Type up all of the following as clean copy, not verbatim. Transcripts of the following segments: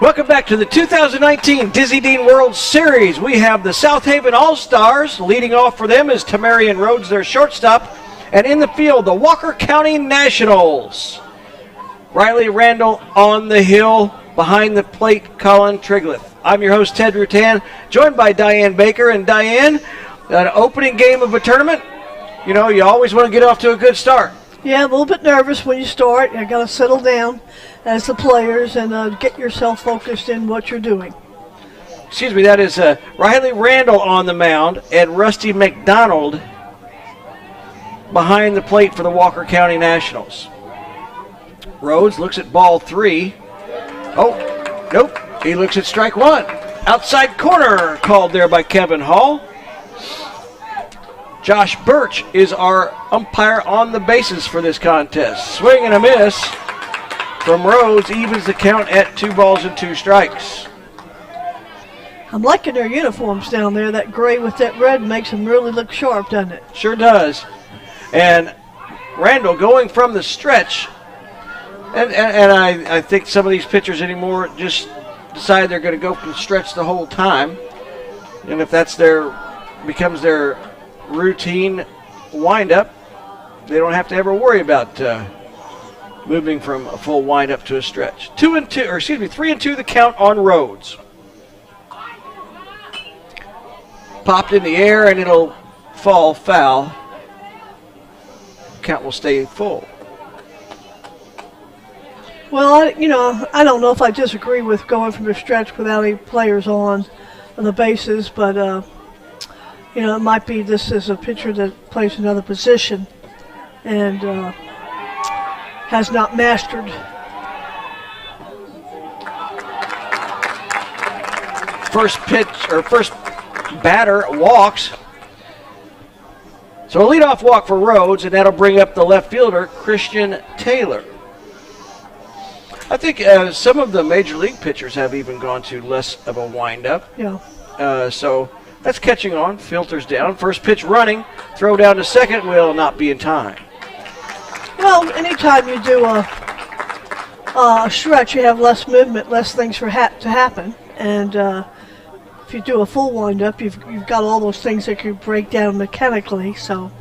Welcome back to the 2019 Dizzy Dean World Series. We have the Southaven All-Stars. Leading off for them is Tamarian Rhodes, their shortstop. And in the field, the Walker County Nationals. Riley Randall on the hill. Behind the plate, Colin Trigleth. I'm your host, Ted Rutan, joined by Diane Baker. And Diane, an opening game of a tournament, you know, you always want to get off to a good start. Yeah, a little bit nervous when you start. You got to settle down as the players and get yourself focused in what you're doing. Excuse me, that is Riley Randall on the mound and Rusty McDonald behind the plate for the Walker County Nationals. Rhodes looks at ball 3. Oh, nope. He looks at strike 1. Outside corner called there by Kevin Hall. Josh Birch is our umpire on the bases for this contest. Swing and a miss from Rhodes, evens the count at 2 balls and 2 strikes. I'm liking their uniforms down there. That gray with that red makes them really look sharp, doesn't it? Sure does. And Randall going from the stretch, and I think some of these pitchers anymore just decide they're going to go from the stretch the whole time. And if that's becomes their routine windup, they don't have to ever worry about moving from a full windup to a stretch. 3 and 2 the count on Rhodes. Popped in the air and it'll fall foul. Count will stay full. Well, I don't know if I disagree with going from the stretch without any players on the bases, but it might be this is a pitcher that plays another position and has not mastered. First batter walks. So a leadoff walk for Rhodes, and that'll bring up the left fielder, Christian Taylor. I think some of the major league pitchers have even gone to less of a windup. Yeah. So that's catching on. Filters down. First pitch running. Throw down to second will not be in time. Well, anytime you do a stretch, you have less movement, less things to happen. And if you do a full windup, you've got all those things that could break down mechanically. So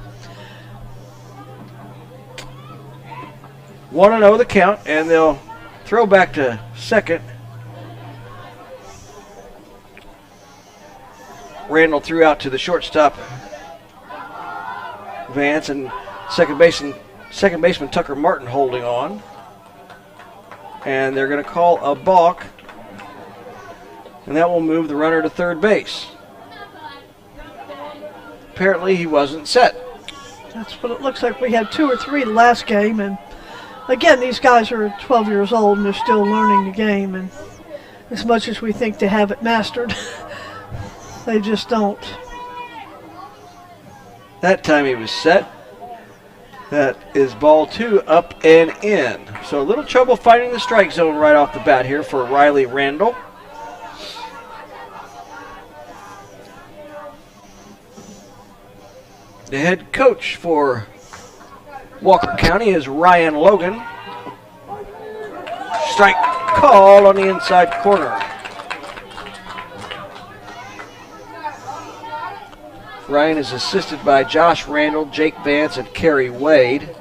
1-0 the count, and they'll throw back to second. Randall threw out to the shortstop, Vance, and second baseman Tucker Martin holding on. And they're going to call a balk, and that will move the runner to third base. Apparently he wasn't set. That's what it looks like. We had 2 or 3 the last game, and again, these guys are 12 years old and they're still learning the game, and as much as we think they have it mastered, they just don't. That time he was set. That is ball 2, up and in. So a little trouble finding the strike zone right off the bat here for Riley Randall. The head coach for Walker County is Ryan Logan. Strike call on the inside corner. Ryan is assisted by Josh Randall, Jake Vance, and Kerry Wade.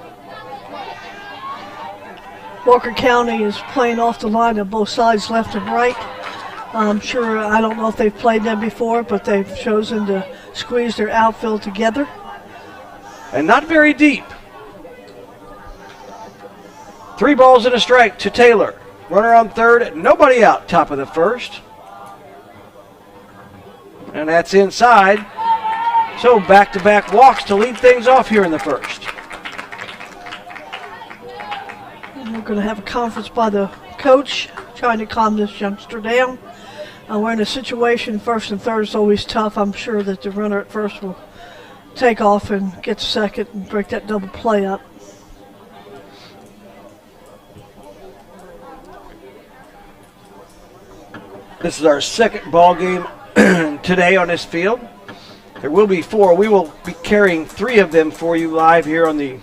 Walker County is playing off the line of both sides, left and right. I don't know if they've played them before, but they've chosen to squeeze their outfield together. And not very deep. 3 balls and a strike to Taylor. Runner on third, nobody out, top of the first. And that's inside. So back-to-back walks to lead things off here in the first. And we're going to have a conference by the coach trying to calm this youngster down. We're in a situation, first and third is always tough. I'm sure that the runner at first will take off and get to second and break that double play up. This is our second ball game today on this field. There will be 4. We will be carrying 3 of them for you live here on the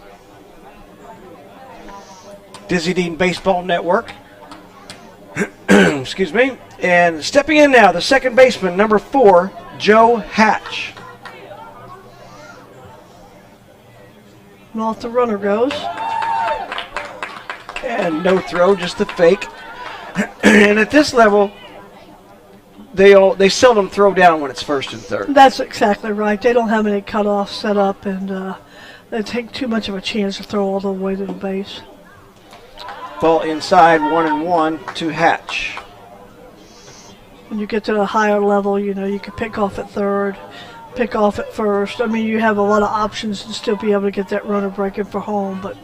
Dizzy Dean Baseball Network. Excuse me. And stepping in now, the second baseman, number 4, Joe Hatch. And off the runner goes. And no throw, just the fake. And at this level, they seldom throw down when it's first and third. That's exactly right. They don't have any cutoffs set up, and they take too much of a chance to throw all the way to the base. Ball inside, 1-1 to Hatch. When you get to the higher level, you know, you can pick off at third, pick off at first. I mean, you have a lot of options to still be able to get that runner breaking for home, but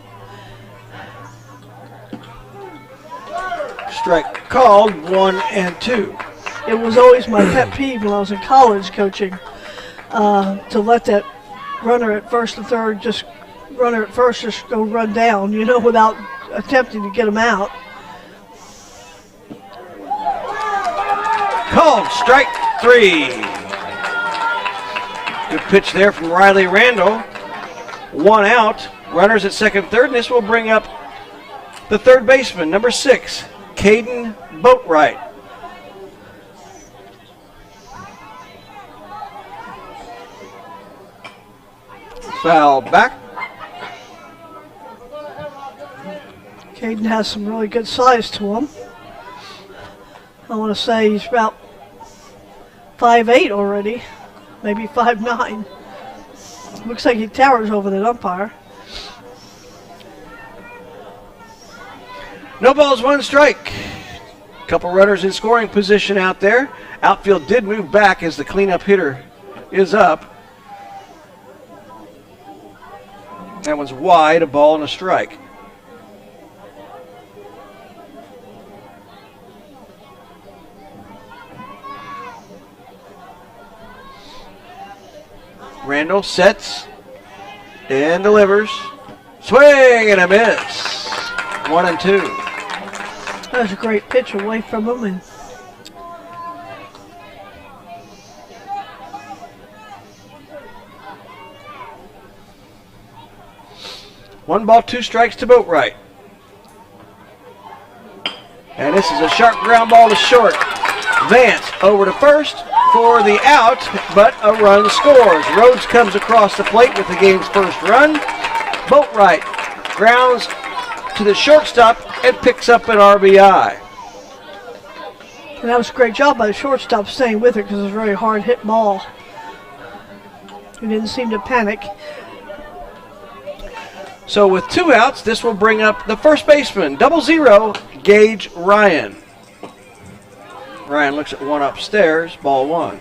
Strike called, 1-2. it was always my pet peeve when I was in college coaching to let that runner at first and third just go run down, you know, without attempting to get him out. Called, strike 3. Good pitch there from Riley Randall. 1 out. Runners at second, third, and this will bring up the third baseman, number 6, Caden Boatwright. Foul back. Caden has some really good size to him. I want to say he's about 5'8" already, maybe 5'9". Looks like he towers over that umpire. No balls, 1 strike. Couple runners in scoring position out there. Outfield did move back as the cleanup hitter is up. That one's wide, a ball and a strike. Randall sets and delivers. Swing and a miss. 1-2. That was a great pitch away from him, and One ball, 2 strikes to Boatwright. And this is a sharp ground ball to short. Vance over to first for the out, but a run scores. Rhodes comes across the plate with the game's first run. Boatwright grounds to the shortstop and picks up an RBI. And that was a great job by the shortstop staying with it because it was a very hard hit ball. He didn't seem to panic. So with 2 outs, this will bring up the first baseman, 0-0, Gage Ryan. Ryan looks at one upstairs, ball 1.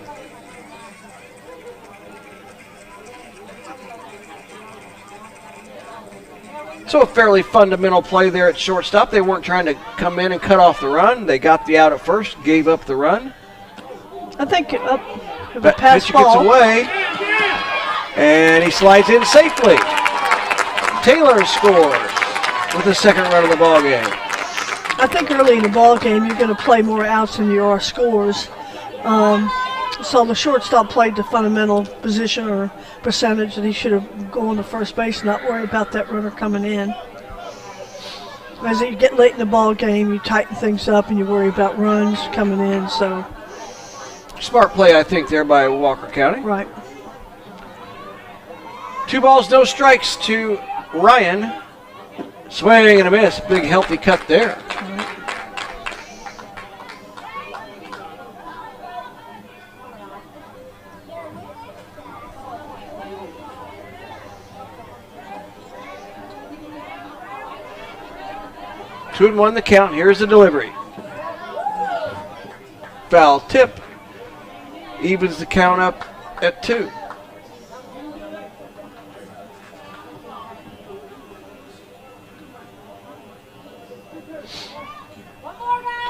So a fairly fundamental play there at shortstop. They weren't trying to come in and cut off the run. They got the out at first, gave up the run. I think if a Pitcher gets away, and he slides in safely. Taylor scores with the second run of the ball game. I think early in the ball game you're going to play more outs than you are scores. So the shortstop played the fundamental position or percentage that he should have gone to first base and not worry about that runner coming in. As you get late in the ball game, you tighten things up and you worry about runs coming in. So Smart play, I think, there by Walker County. right. 2 balls, no strikes to Ryan. Swing and a miss. Big healthy cut there. Two and 1 the count. Here's the delivery. Foul tip. Evens the count up at 2.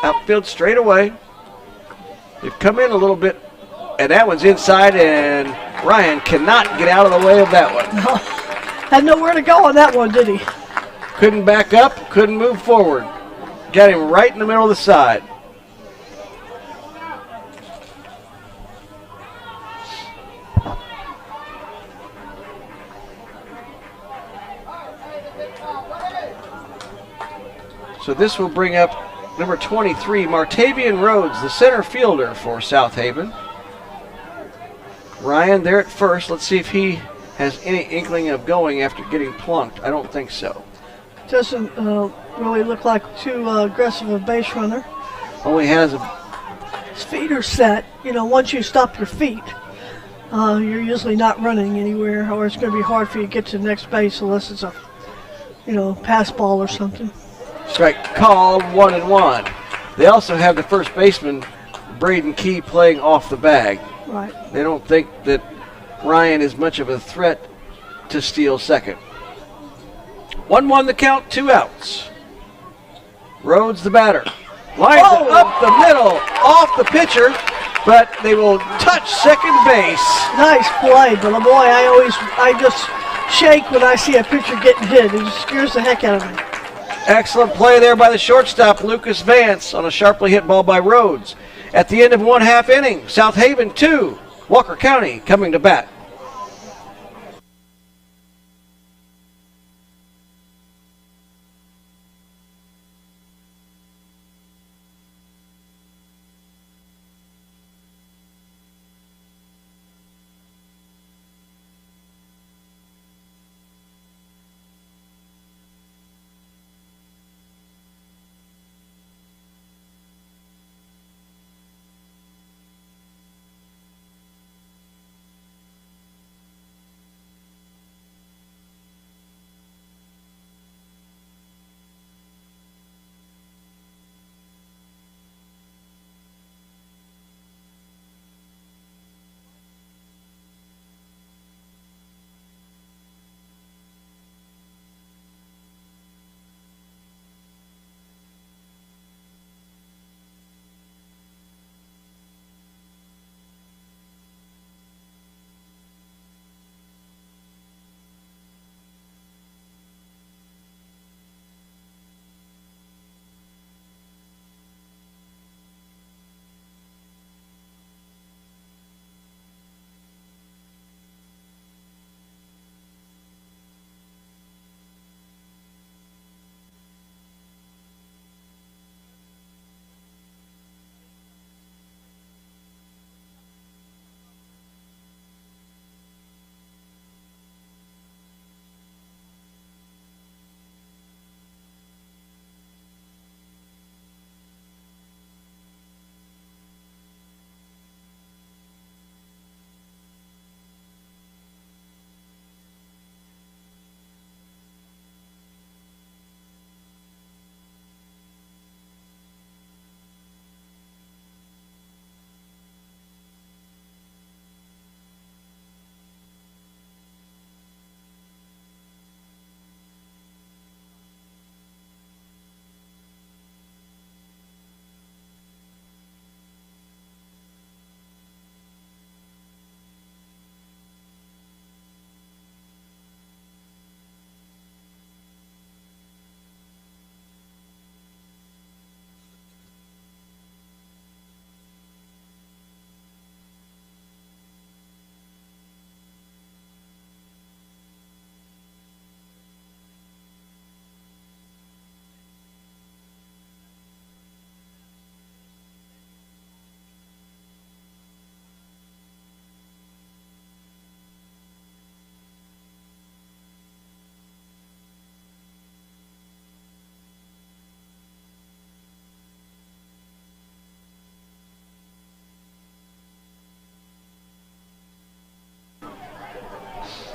Outfield straight away. They've come in a little bit, and that one's inside, and Ryan cannot get out of the way of that one. No, had nowhere to go on that one, did he? Couldn't back up, couldn't move forward. Got him right in the middle of the side. So this will bring up number 23, Martavian Rhodes, the center fielder for Southaven. Ryan there at first. Let's see if he has any inkling of going after getting plunked. I don't think so. Doesn't really look like too aggressive a base runner. Only has His feet are set. You know, once you stop your feet, you're usually not running anywhere, or it's going to be hard for you to get to the next base unless it's a, pass ball or something. strike called, 1-1. They also have the first baseman, Braden Key, playing off the bag. Right. They don't think that Ryan is much of a threat to steal second. 1-1 the count, 2 outs. Rhodes the batter. Lines it up the middle, off the pitcher, but they will touch second base. Nice play, but boy, I just shake when I see a pitcher getting hit. It just scares the heck out of me. Excellent play there by the shortstop, Lucas Vance, on a sharply hit ball by Rhodes. At the end of 1/2 inning, Southaven 2, Walker County coming to bat.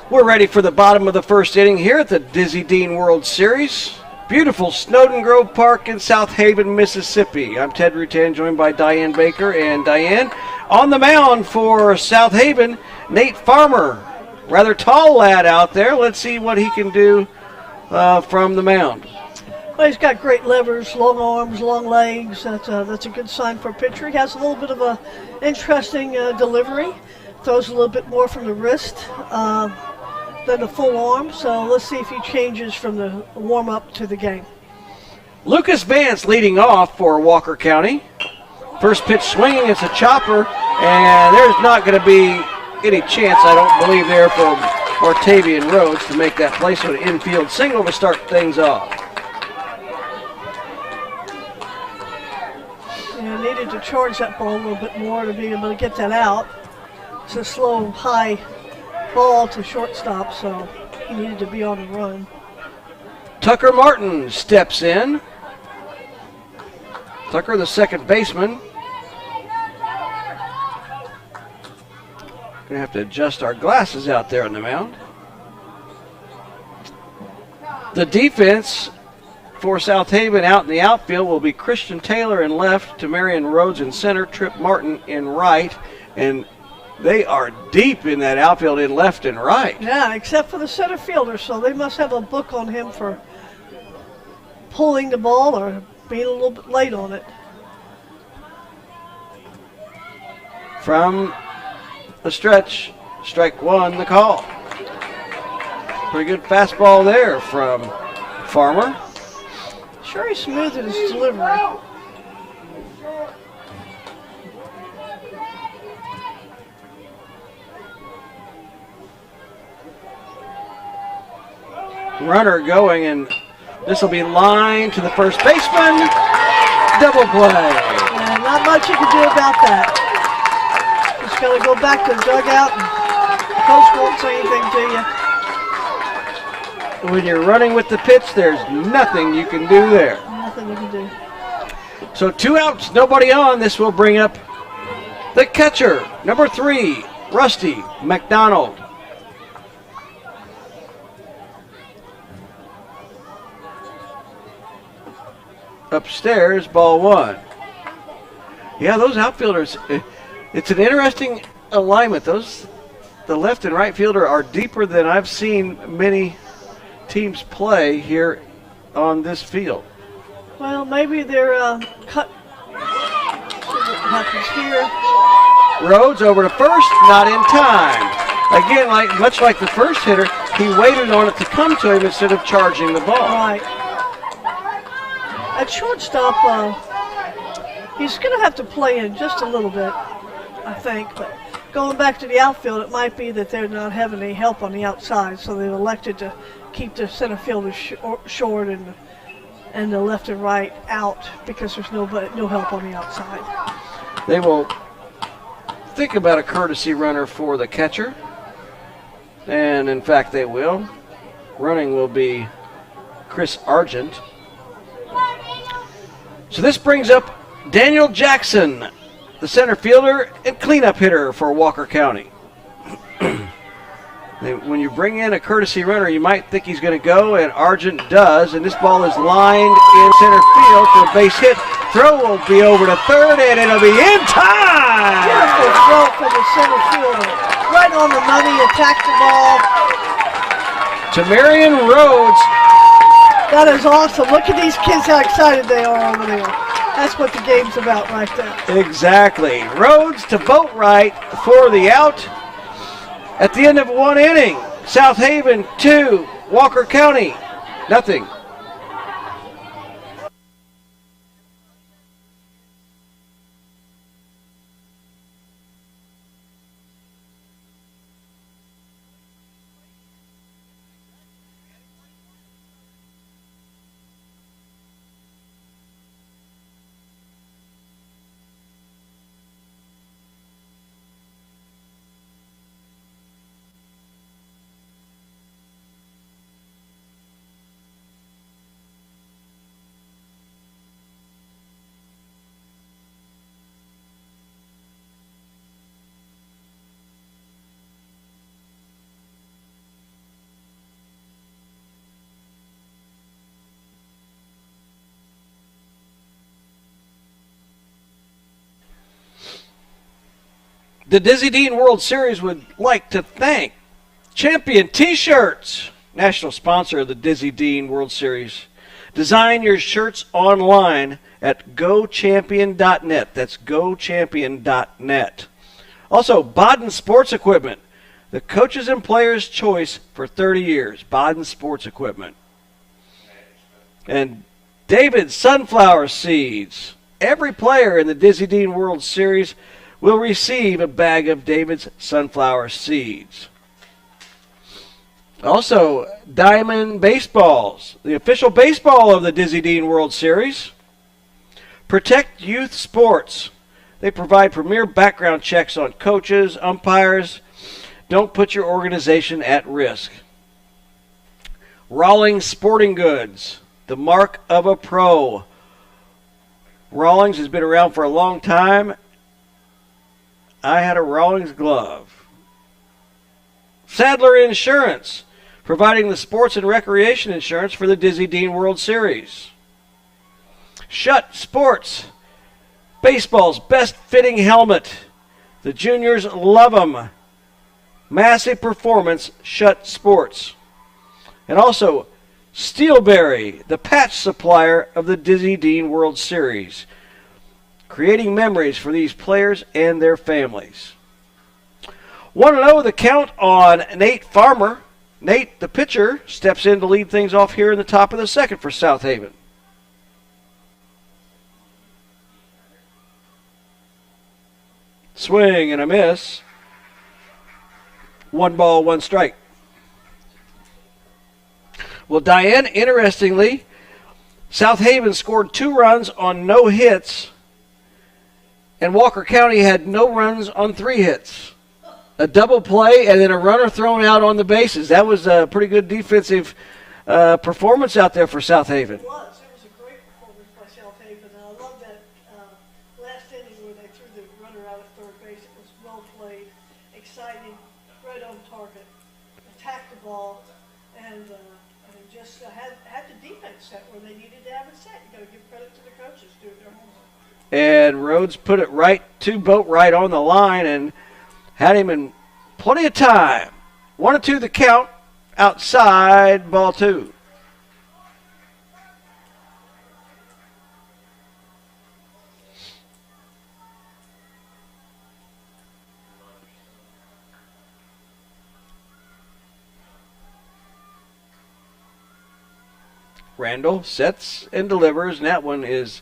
We're ready for the bottom of the first inning here at the Dizzy Dean World Series. Beautiful Snowden Grove Park in Southaven, Mississippi. I'm Ted Rutan, joined by Diane Baker. And Diane, on the mound for Southaven, Nate Farmer. Rather tall lad out there. Let's see what he can do from the mound. Well, he's got great levers, long arms, long legs. That's a good sign for a pitcher. He has a little bit of a interesting delivery. Throws a little bit more from the wrist than the full arm. So let's see if he changes from the warm-up to the game. Lucas Vance leading off for Walker County. First pitch swinging, it's a chopper, and there's not going to be any chance, I don't believe, there for Martavian Rhodes to make that play. So an infield single to start things off. needed to charge that ball a little bit more to be able to get that out. It's a slow, high ball to shortstop, so he needed to be on the run. Tucker Martin steps in. Tucker, the second baseman. Gonna have to adjust our glasses out there on the mound. The defense for Southaven out in the outfield will be Christian Taylor in left, Tamarian Rhodes in center, Trip Martin in right, and they are deep in that outfield in left and right. Yeah, except for the center fielder, so they must have a book on him for pulling the ball or being a little bit late on it. From the stretch, strike one, the call. Pretty good fastball there from Farmer. Sure, he's smooth in his delivery. Runner going, and this will be lined to the first baseman. Double play. Yeah, not much you can do about that. Just got to go back to the dugout, and coach won't say anything to you. When you're running with the pitch, there's nothing you can do there. Nothing you can do. So 2 outs, nobody on. This will bring up the catcher, number 3, Rusty McDonald. Upstairs, ball 1. Yeah, those outfielders, it's an interesting alignment. The left and right fielder are deeper than I've seen many teams play here on this field. Well, maybe they're cut. See what happens here. Rhodes over to first, not in time. Again, much like the first hitter, he waited on it to come to him instead of charging the ball. Right. At shortstop, he's going to have to play in just a little bit, I think. But going back to the outfield, it might be that they're not having any help on the outside, so they've elected to keep the center fielder short and the left and right out because there's no help on the outside. They will think about a courtesy runner for the catcher, and in fact they will. Running will be Chris Argent. So this brings up Daniel Jackson, the center fielder and cleanup hitter for Walker County. When you bring in a courtesy runner, you might think he's going to go, and Argent does, and this ball is lined in center field for a base hit. Throw will be over to third, and it'll be in time! Beautiful throw for the center fielder. Right on the money, attacked the ball. Tamarian Rhodes. That is awesome. Look at these kids, how excited they are over there. That's what the game's about right there. Exactly. Rhodes to boat right for the out. At the end of 1 inning, Southaven 2, Walker County nothing. The Dizzy Dean World Series would like to thank Champion T-Shirts, national sponsor of the Dizzy Dean World Series. Design your shirts online at gochampion.net. That's gochampion.net. Also, Baden Sports Equipment, the coaches and players' choice for 30 years. Baden Sports Equipment. And David Sunflower Seeds. Every player in the Dizzy Dean World Series will receive a bag of David's sunflower seeds. Also, Diamond Baseballs, the official baseball of the Dizzy Dean World Series. Protect Youth Sports. They provide premier background checks on coaches, umpires. Don't put your organization at risk. Rawlings Sporting Goods, the mark of a pro. Rawlings has been around for a long time. I had a Rawlings glove. Sadler Insurance, providing the sports and recreation insurance for the Dizzy Dean World Series. Schutt Sports, baseball's best fitting helmet. The juniors love them. Massive performance, Schutt Sports. And also, Steelberry, the patch supplier of the Dizzy Dean World Series, creating memories for these players and their families. Want to know the count on Nate Farmer? Nate, the pitcher, steps in to lead things off here in the top of the second for Southaven. Swing and a miss. 1 ball, 1 strike. Well, Diane, interestingly, Southaven scored 2 runs on no hits, and Walker County had no runs on 3 hits. A double play and then a runner thrown out on the bases. That was a pretty good defensive performance out there for Southaven. It was a great performance by Southaven, and I love that last inning where they threw the runner out at third base. It was well played, exciting, right on target, attacked the ball, and just had the defense set where they needed to have it set. You got to give credit to the coaches doing their homework. And Rhodes put it right to Boat right on the line and had him in plenty of time. 1-2 the count, outside, ball 2. Randall sets and delivers, and that one is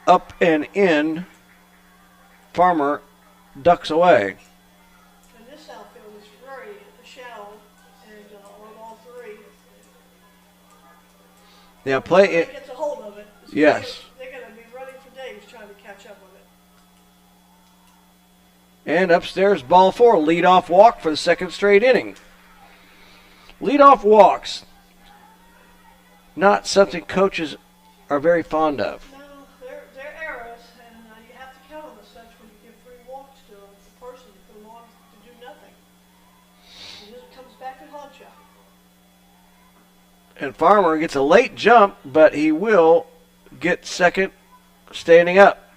up and in. Farmer ducks away. And this outfield is very shallow, and on all 3. Now play it. Gets a hold of it. Yes. They're going to be running for days trying to catch up with it. And upstairs, ball 4, leadoff walk for the second straight inning. Leadoff walks, not something coaches are very fond of. No, they're errors, and you have to count them as such when you give 3 walks to a person who belongs to do nothing. And it comes back and haunts you. And Farmer gets a late jump, but he will get second standing up.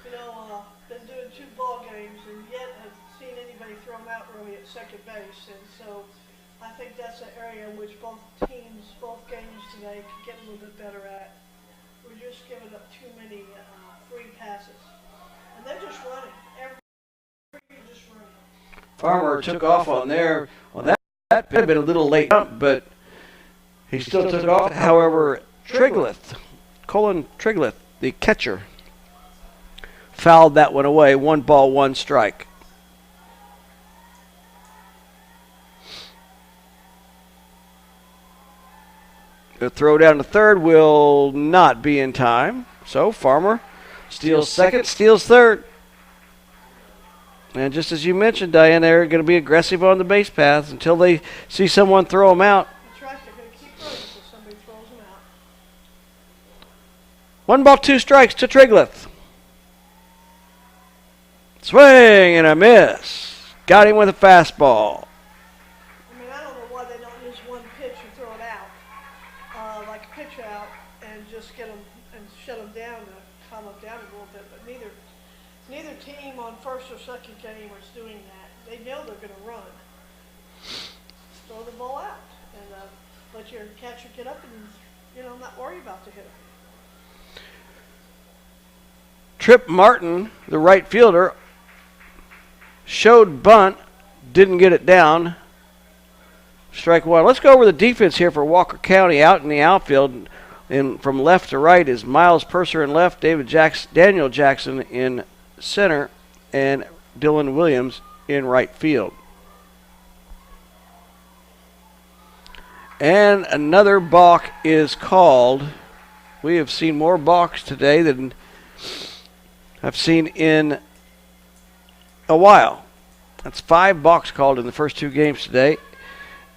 You know, been doing 2 ball games and yet have seen anybody thrown out really at second base. And so I think that's an area in which both teams, both games today could get a little bit better at. We're just giving up too many free passes. And they're just running. Every just running. Farmer took off on there. Well, that could have been a little late jump, but he still took off. However, Colin Trigleth, the catcher, fouled that one away. 1 ball, 1 strike. The throw down to third will not be in time. So Farmer steals second, steals third. And just as you mentioned, Diane, they're going to be aggressive on the base paths until they see someone throw them out. That's right. They're going to keep running until somebody throws them out. 1 ball, 2 strikes to Trigleth. Swing and a miss. Got him with a fastball. I mean, I don't know why they don't use one pitch and throw it out, like a pitch out, and just get them and shut them down to calm them down a little bit. But neither team on first or second game is doing that. They know they're going to run. Throw the ball out and let your catcher get up and not worry about the hitter. Trip Martin, the right fielder, showed bunt, didn't get it down. Strike 1. Let's go over the defense here for Walker County out in the outfield. And from left to right is Miles Purser in left, Daniel Jackson in center, and Dylan Williams in right field. And another balk is called We have seen more balks today than I've seen in a while. That's 5 balks called in the first 2 games today.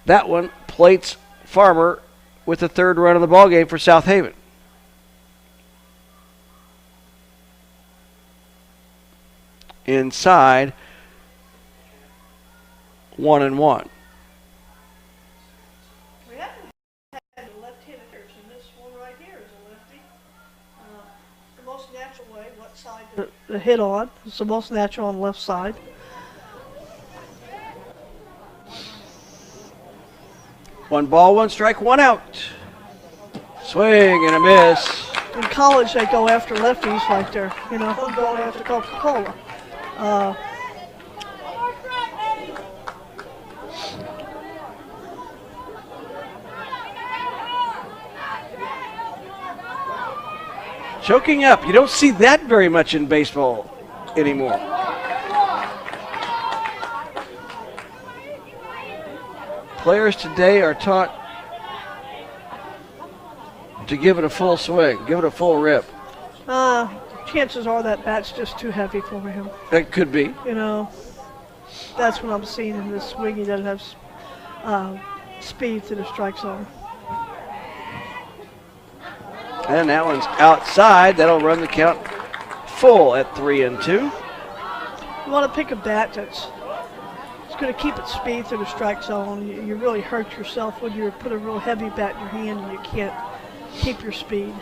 That one plates Farmer with the 3rd run of the ball game for Southaven. Inside 1-1. We haven't had a left-handed pitcher, and this one right here is a lefty. The most natural way, what side to hit on. It's the most natural on the left side. One ball, 1 strike, 1 out. Swing and a miss. In college, they go after lefties like they're, going after Coca-Cola. Choking up. You don't see that very much in baseball anymore. Players today are taught to give it a full swing, give it a full rip. Chances are that bat's just too heavy for him. That could be. That's what I'm seeing in this swing. He doesn't have speed to the strike zone. And that one's outside. That'll run the count full at 3-2. You want to pick a bat that's going to keep its speed through the strike zone. You really hurt yourself when you put a real heavy bat in your hand and you can't keep your speed.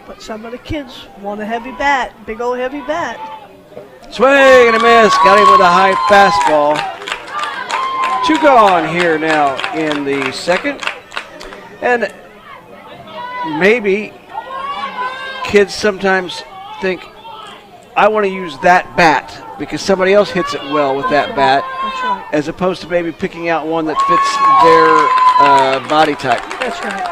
But some of the kids want a heavy bat, big old heavy bat. Swing and a miss. Got him with a high fastball. 2 gone here now in the second. And maybe kids sometimes think, I want to use that bat because somebody else hits it well with that bat. That's right. As opposed to maybe picking out one that fits their body type. That's right.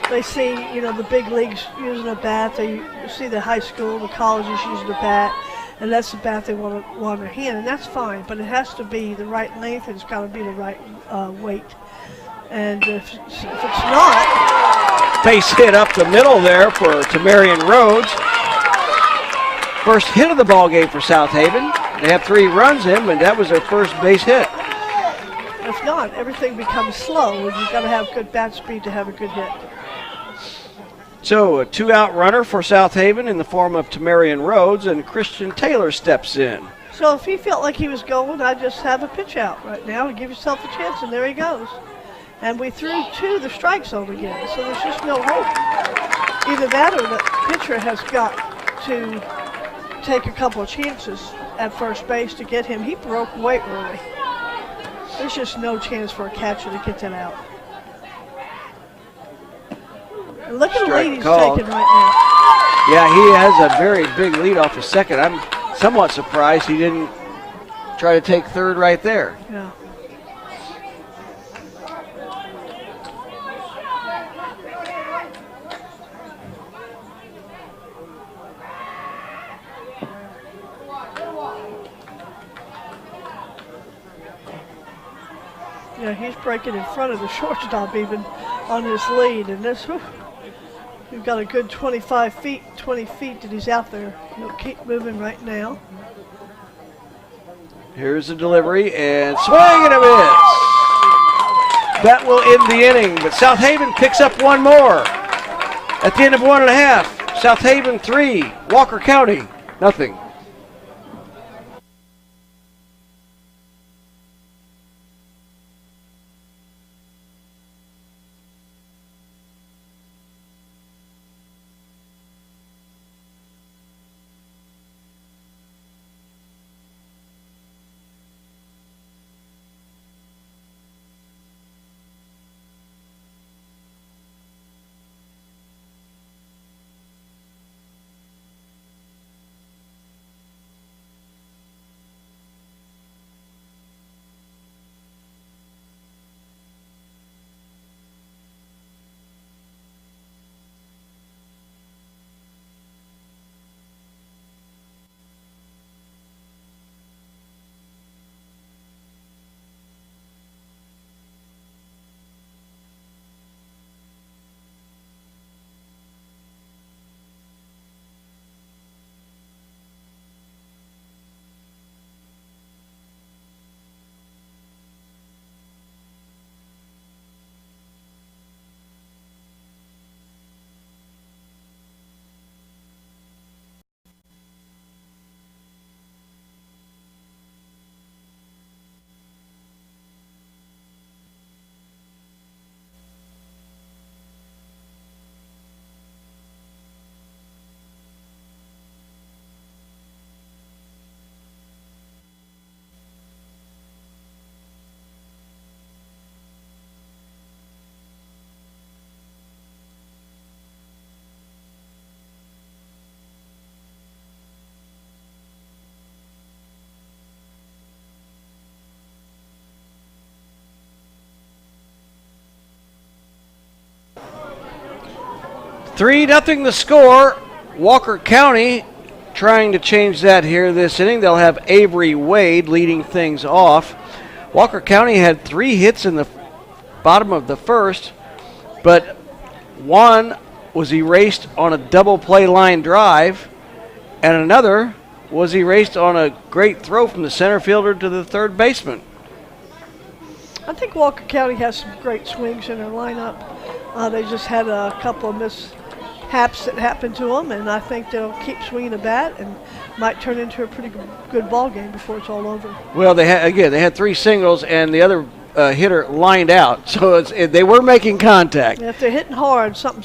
They see, the big leagues using a bat. You see the high school, the colleges using a bat, and that's the bat they want in their hand, and that's fine. But it has to be the right length, and it's got to be the right weight. And if it's not, base hit up the middle there for Tamarian Rhodes. First hit of the ball game for Southaven. They have 3 runs in, but that was their first base hit. If not, everything becomes slow, and you've got to have good bat speed to have a good hit. So a 2-out runner for Southaven in the form of Tamarian Rhodes, and Christian Taylor steps in. So if he felt like he was going, I'd just have a pitch out right now and give yourself a chance, and there he goes. And we threw to the strike zone again, so there's just no hope. Either that or the pitcher has got to take a couple of chances at first base to get him. He broke way early. There's just no chance for a catcher to get that out. And look at the lead he's taking right now. Yeah, he has a very big lead off of second. I'm somewhat surprised he didn't try to take third right there. Yeah. Yeah, he's breaking in front of the shortstop even on his lead, and this, we've got a good 20 feet that he's out there. He'll keep moving right now. Here's the delivery, and swing and a miss. That will end the inning, but Southaven picks up 1 more. At the end of 1.5, Southaven 3, Walker County nothing. 3-0 the score. Walker County trying to change that here this inning. They'll have Avery Wade leading things off. Walker County had 3 hits in the bottom of the first, but one was erased on a double play line drive, and another was erased on a great throw from the center fielder to the third baseman. I think Walker County has some great swings in their lineup. They just had a couple of mishaps that happened to them, and I think they'll keep swinging the bat and might turn into a pretty good ball game before it's all over. Well, they had 3 singles, and the other hitter lined out, so they were making contact. And if they're hitting hard, something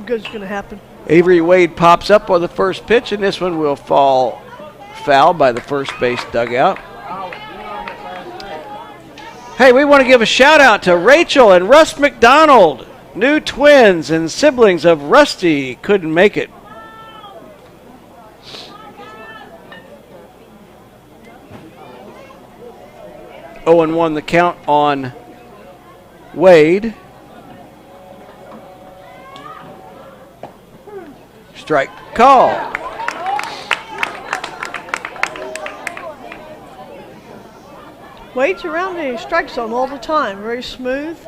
good's gonna happen. Avery Wade pops up on the first pitch, and this one will fall foul by the first base dugout. Hey, we want to give a shout out to Rachel and Russ McDonald, new twins and siblings of Rusty. Couldn't make it. Oh, and 1 the count on Wade. Strike call. Wade's around the strike zone all the time, very smooth.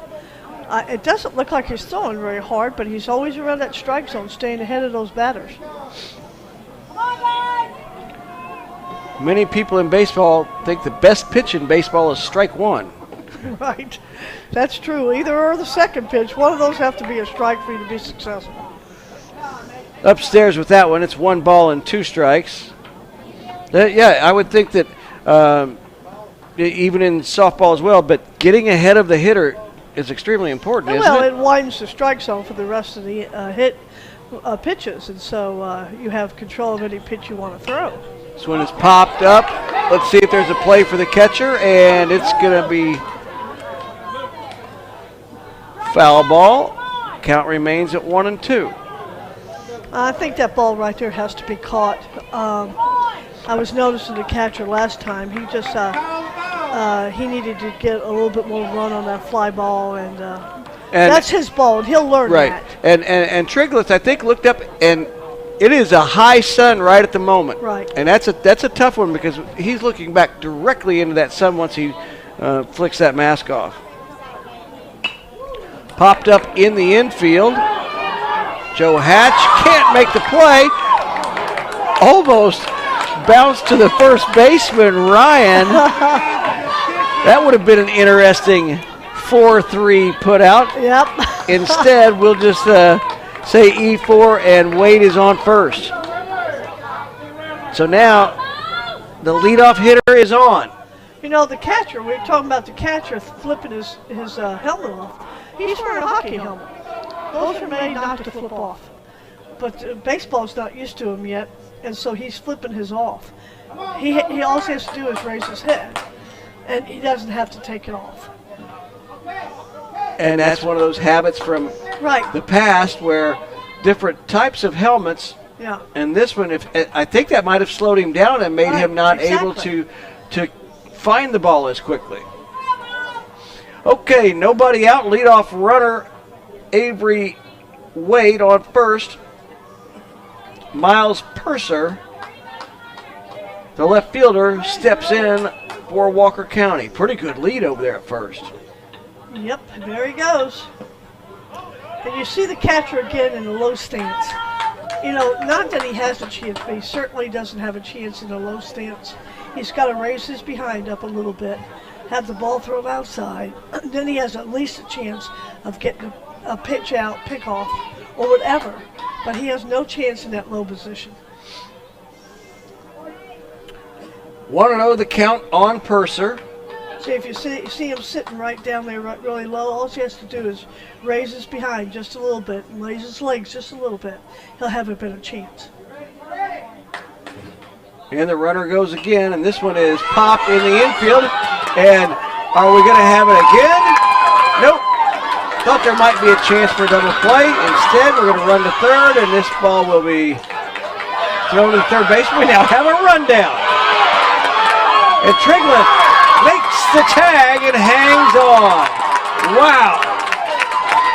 It doesn't look like he's throwing very hard, but he's always around that strike zone, staying ahead of those batters. Many people in baseball think the best pitch in baseball is strike 1. Right. That's true. Either or the second pitch. One of those have to be a strike for you to be successful. Upstairs with that one, it's 1 ball and 2 strikes. Yeah, I would think that even in softball as well, but getting ahead of the hitter is extremely important, isn't it? Well, it widens the strike zone for the rest of the pitches, and so you have control of any pitch you want to throw. This one is popped up. Let's see if there's a play for the catcher, and it's going to be foul ball. Count remains at 1-2. I think that ball right there has to be caught. I was noticing the catcher last time. He just he needed to get a little bit more run on that fly ball, and that's his ball, and he'll learn that. And Triglitz, I think, looked up, and it is a high sun right at the moment. Right. And that's a tough one because he's looking back directly into that sun once he flicks that mask off. Popped up in the infield. Joe Hatch can't make the play. Almost bounced to the first baseman, Ryan. That would have been an interesting 4-3 put out. Yep. Instead, we'll just say E4 and Wade is on first. So now the leadoff hitter is on. You know, the catcher, we were talking about the catcher flipping his helmet off. He's wearing a hockey helmet. Those are made not to flip off. But baseball's not used to him yet, and so he's flipping his off. He all he has to do is raise his head, and he doesn't have to take it off. And that's one of those habits from the past where different types of helmets. Yeah. And this one, I think that might have slowed him down and made him not able to find the ball as quickly. Okay, nobody out. Leadoff runner Avery Wade on first. Miles Purser, the left fielder, steps in for Walker County. Pretty good lead over there at first. Yep, there he goes. And you see the catcher again in the low stance. You know, not that he has a chance, but he certainly doesn't have a chance in the low stance. He's got to raise his behind up a little bit, have the ball thrown outside. Then he has at least a chance of getting a pitch out, pick off, or whatever. But he has no chance in that low position. 1-0 the count on Purser. See, if you see him sitting right down there really low, all he has to do is raise his behind just a little bit and raise his legs just a little bit. He'll have a better chance. And the runner goes again, and this one is popped in the infield. And are we going to have it again? Nope. Thought there might be a chance for a double play. Instead, we're going to run to third, and this ball will be thrown to third base. We now have a rundown. And Triglett makes the tag and hangs on. Wow.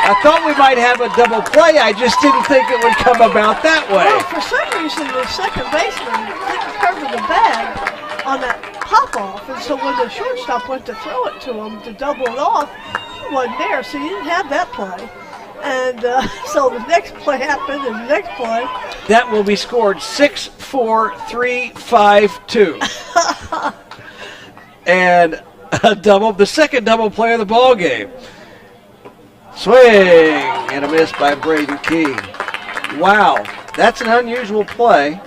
I thought we might have a double play. I just didn't think it would come about that way. Well, for some reason, the second baseman didn't cover the bag on that pop-off. And so when the shortstop went to throw it to him to double it off, he wasn't there. So he didn't have that play. And so the next play happened, and the next play. That will be scored 6-4-3-5-2. And a double, the second double play of the ball game. Swing and a miss by Braden Key. Wow, that's an unusual play.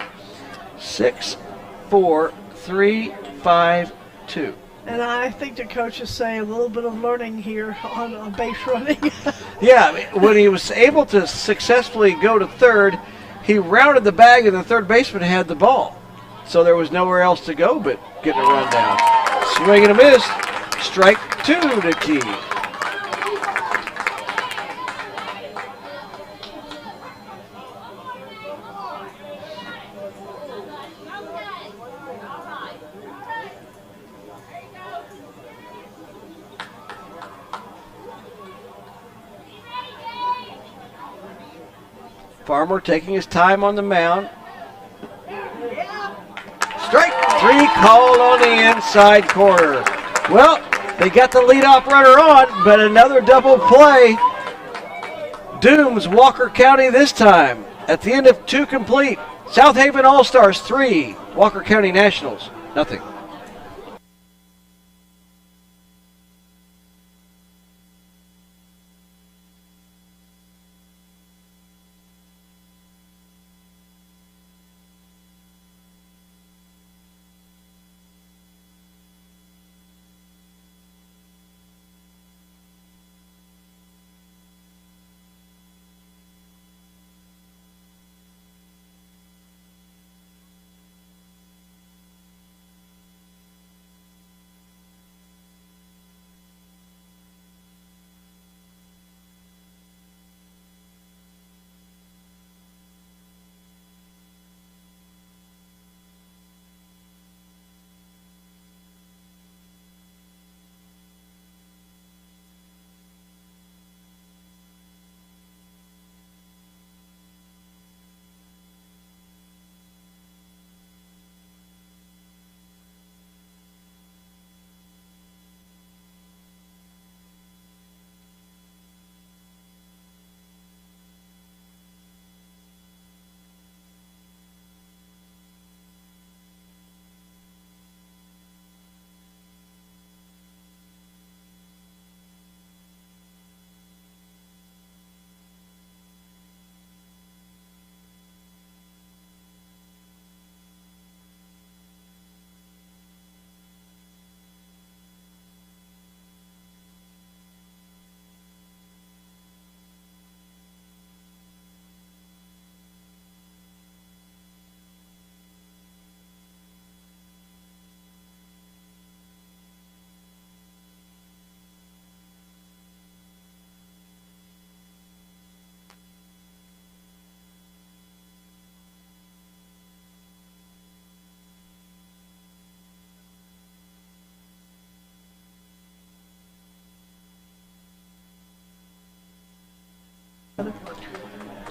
6-4-3-5-2. And I think the coach is saying a little bit of learning here on base running. Yeah, when he was able to successfully go to third, he rounded the bag and the third baseman had the ball. So there was nowhere else to go but getting a run down. Swing and a miss. Strike 2 to Key. Farmer taking his time on the mound. Strike 3 called on the inside corner. Well, they got the leadoff runner on, but another double play dooms Walker County this time. At the end of 2 complete, Southaven All-Stars 3, Walker County Nationals nothing.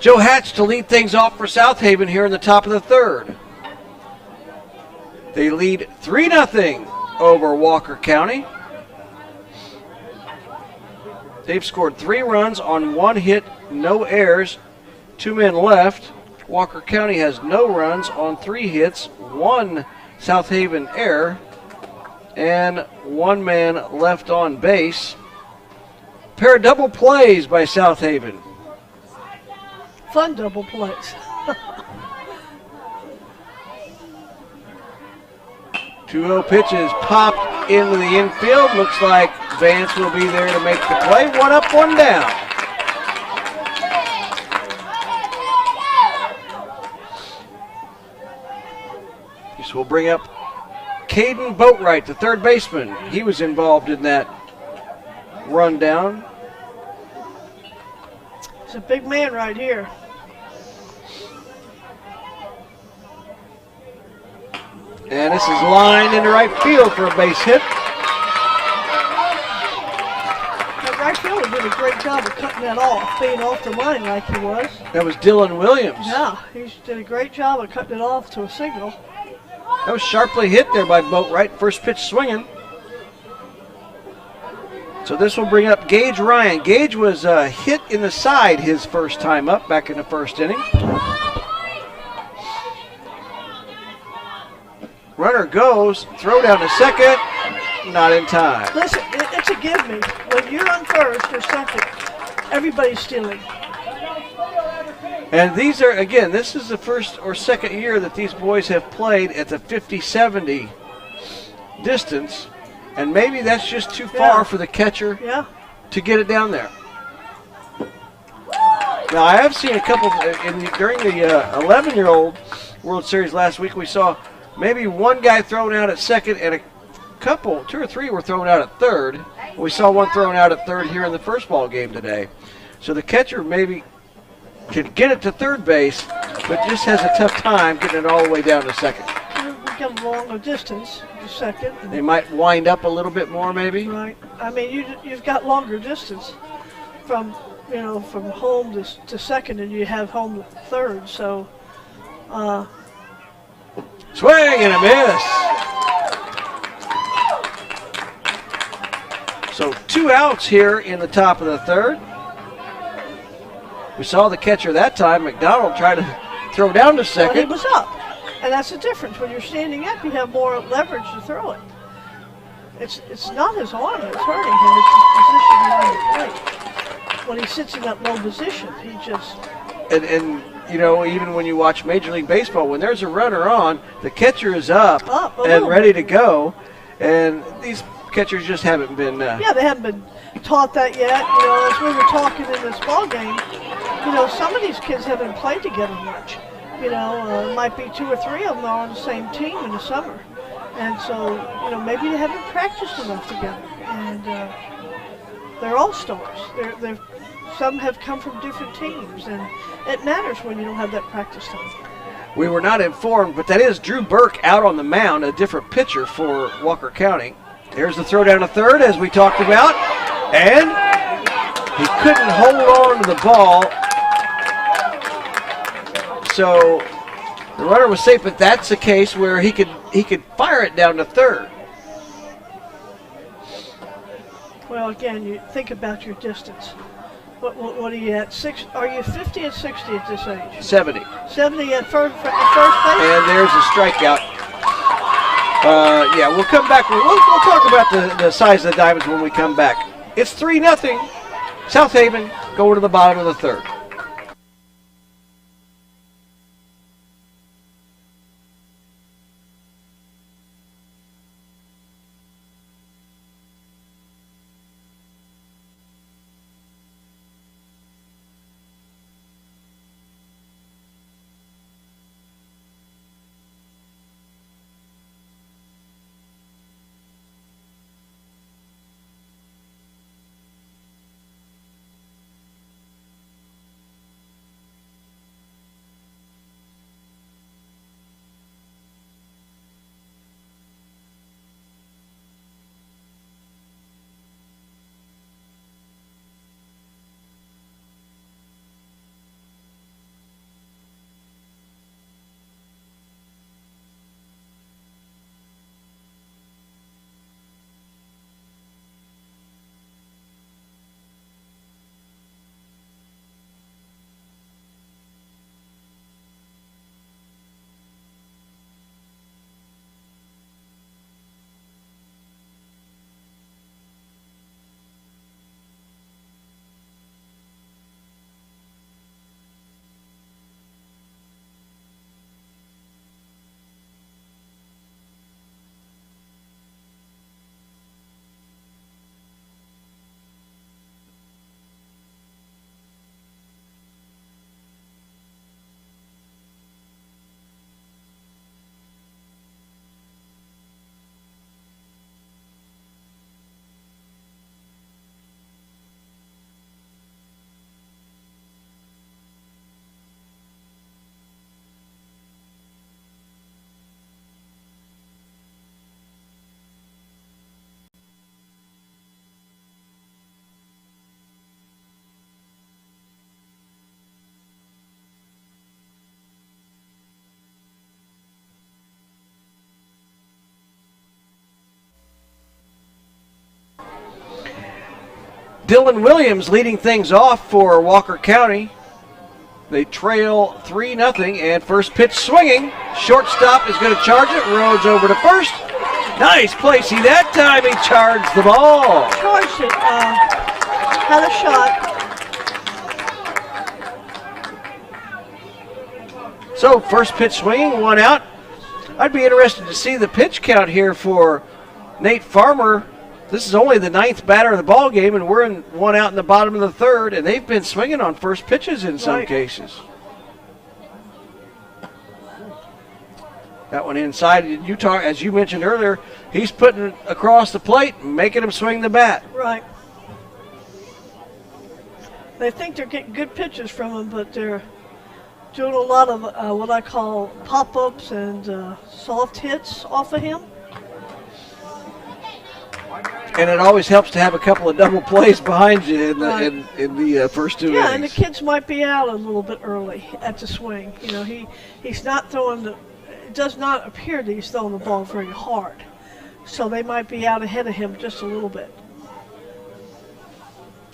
Joe Hatch to lead things off for Southaven here in the top of the third. They lead 3-0 over Walker County. They've scored 3 runs on 1 hit, no errors, 2 men left. Walker County has no runs on 3 hits, 1 Southaven error, and 1 man left on base. Pair of double plays by Southaven. Fun double plays. 2-0 pitches popped into the infield. Looks like Vance will be there to make the play. 1 up, 1 down. This will bring up Caden Boatwright, the third baseman. He was involved in that rundown. He's a big man right here. And this is lined into right field for a base hit. That right fielder did a great job of cutting that off, being off the line like he was. That was Dylan Williams. Yeah, he did a great job of cutting it off to a single. That was sharply hit there by Boatwright. First pitch swinging. So this will bring up Gage Ryan. Gage was hit in the side his first time up back in the first inning. Runner goes, throw down to second, not in time. Listen, it's a give me. When you're on first or second, everybody's stealing. And these are, again, this is the first or second year that these boys have played at the 50-70 distance. And maybe that's just too far for the catcher to get it down there. Now, I have seen a couple, during the 11-year-old World Series last week, we saw maybe one guy thrown out at second and a couple, 2 or 3 were thrown out at third. We saw one thrown out at third here in the first ball game today. So the catcher maybe can get it to third base, but just has a tough time getting it all the way down to second. Become longer distance to second. They might wind up a little bit more, maybe. Right. I mean, you've got longer distance from from home to second, and you have home to third. So. Swing and a miss. So 2 outs here in the top of the third. We saw the catcher that time, McDonald, try to throw down to second. Well, he was up. And that's the difference. When you're standing up, you have more leverage to throw it. It's not his arm that's hurting him. It's his position behind the plate. When he sits in that low position, he just... And even when you watch Major League Baseball, when there's a runner on, the catcher is up and ready to go. And these catchers just haven't been... they haven't been taught that yet. As we were talking in this ball game, some of these kids haven't played together much. Might be 2 or 3 of them are on the same team in the summer. And so, maybe they haven't practiced enough together. And they're all stars. Some have come from different teams, and it matters when you don't have that practice time. We were not informed, but that is Drew Burke out on the mound, a different pitcher for Walker County. There's the throw down to third, as we talked about, and he couldn't hold on to the ball. So the runner was safe, but that's a case where he could fire it down to third. Well, again, you think about your distance. What are you at? Are you 50 and 60 at this age? 70. 70 at first base? And there's a strikeout. We'll come back. We'll talk about the size of the diamonds when we come back. It's 3-0. Southaven going to the bottom of the third. Dylan Williams leading things off for Walker County. They trail 3-0, and first pitch swinging. Shortstop is going to charge it. Rhodes over to first. Nice play. See, that time he charged the ball. Charged it. Had a shot. So first pitch swinging, 1 out. I'd be interested to see the pitch count here for Nate Farmer. This is only the 9th batter of the ball game, and we're in 1 out in the bottom of the 3rd, and they've been swinging on first pitches in some cases. That one inside. Utah, as you mentioned earlier, he's putting it across the plate and making him swing the bat. Right. They think they're getting good pitches from him, but they're doing a lot of what I call pop-ups and soft hits off of him. And it always helps to have a couple of double plays behind you in the first 2 innings. Yeah, and the kids might be out a little bit early at the swing. You know, he's not throwing it does not appear that he's throwing the ball very hard. So they might be out ahead of him just a little bit.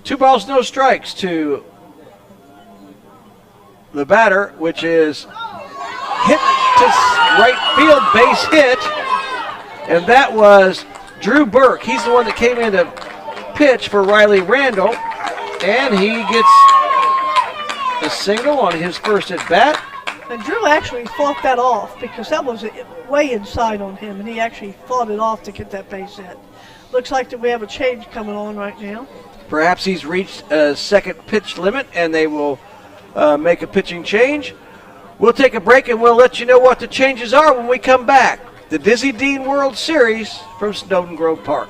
2 balls, no strikes to the batter, which is hit to right field, base hit. And that was Drew Burke. He's the one that came in to pitch for Riley Randall, and he gets a single on his first at bat. And Drew actually fought that off because that was way inside on him, and he actually fought it off to get that base hit. Looks like that we have a change coming on right now. Perhaps he's reached a second pitch limit, and they will make a pitching change. We'll take a break, and we'll let you know what the changes are when we come back. The Dizzy Dean World Series from Snowden Grove Park.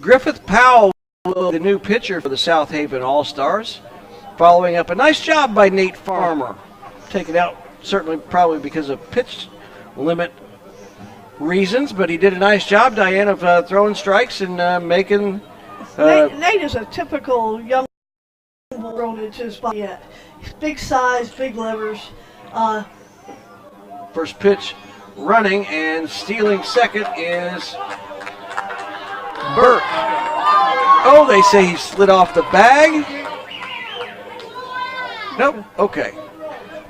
Griffith Powell, the new pitcher for the Southaven All-Stars, following up a nice job by Nate Farmer. Taken out certainly probably because of pitch limit reasons, but he did a nice job, Diane, of throwing strikes and making... Nate is a typical young thrown into his body yet. He's big size, big levers. First pitch running and stealing second is Burke. Oh, they say he slid off the bag. Nope. Okay.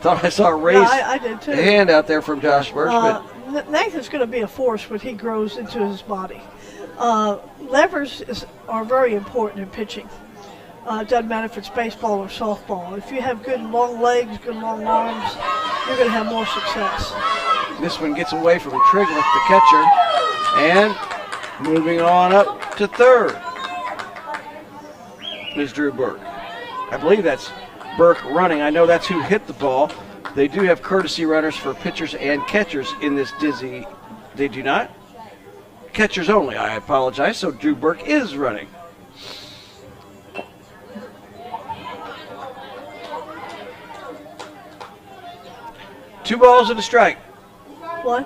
Thought I saw a raised I did too. hand out there from Josh Burke. But Nathan's going to be a force when he grows into his body. Levers are very important in pitching. It doesn't matter if it's baseball or softball. If you have good long legs, good long arms, you're going to have more success. This one gets away from Triglaff, the catcher, and moving on up to third is Drew Burke. I believe that's Burke running. I know that's who hit the ball. They do have courtesy runners for pitchers and catchers in this Dizzy. They do not? catchers only. I apologize. So Drew Burke is running. Two balls and a strike. One.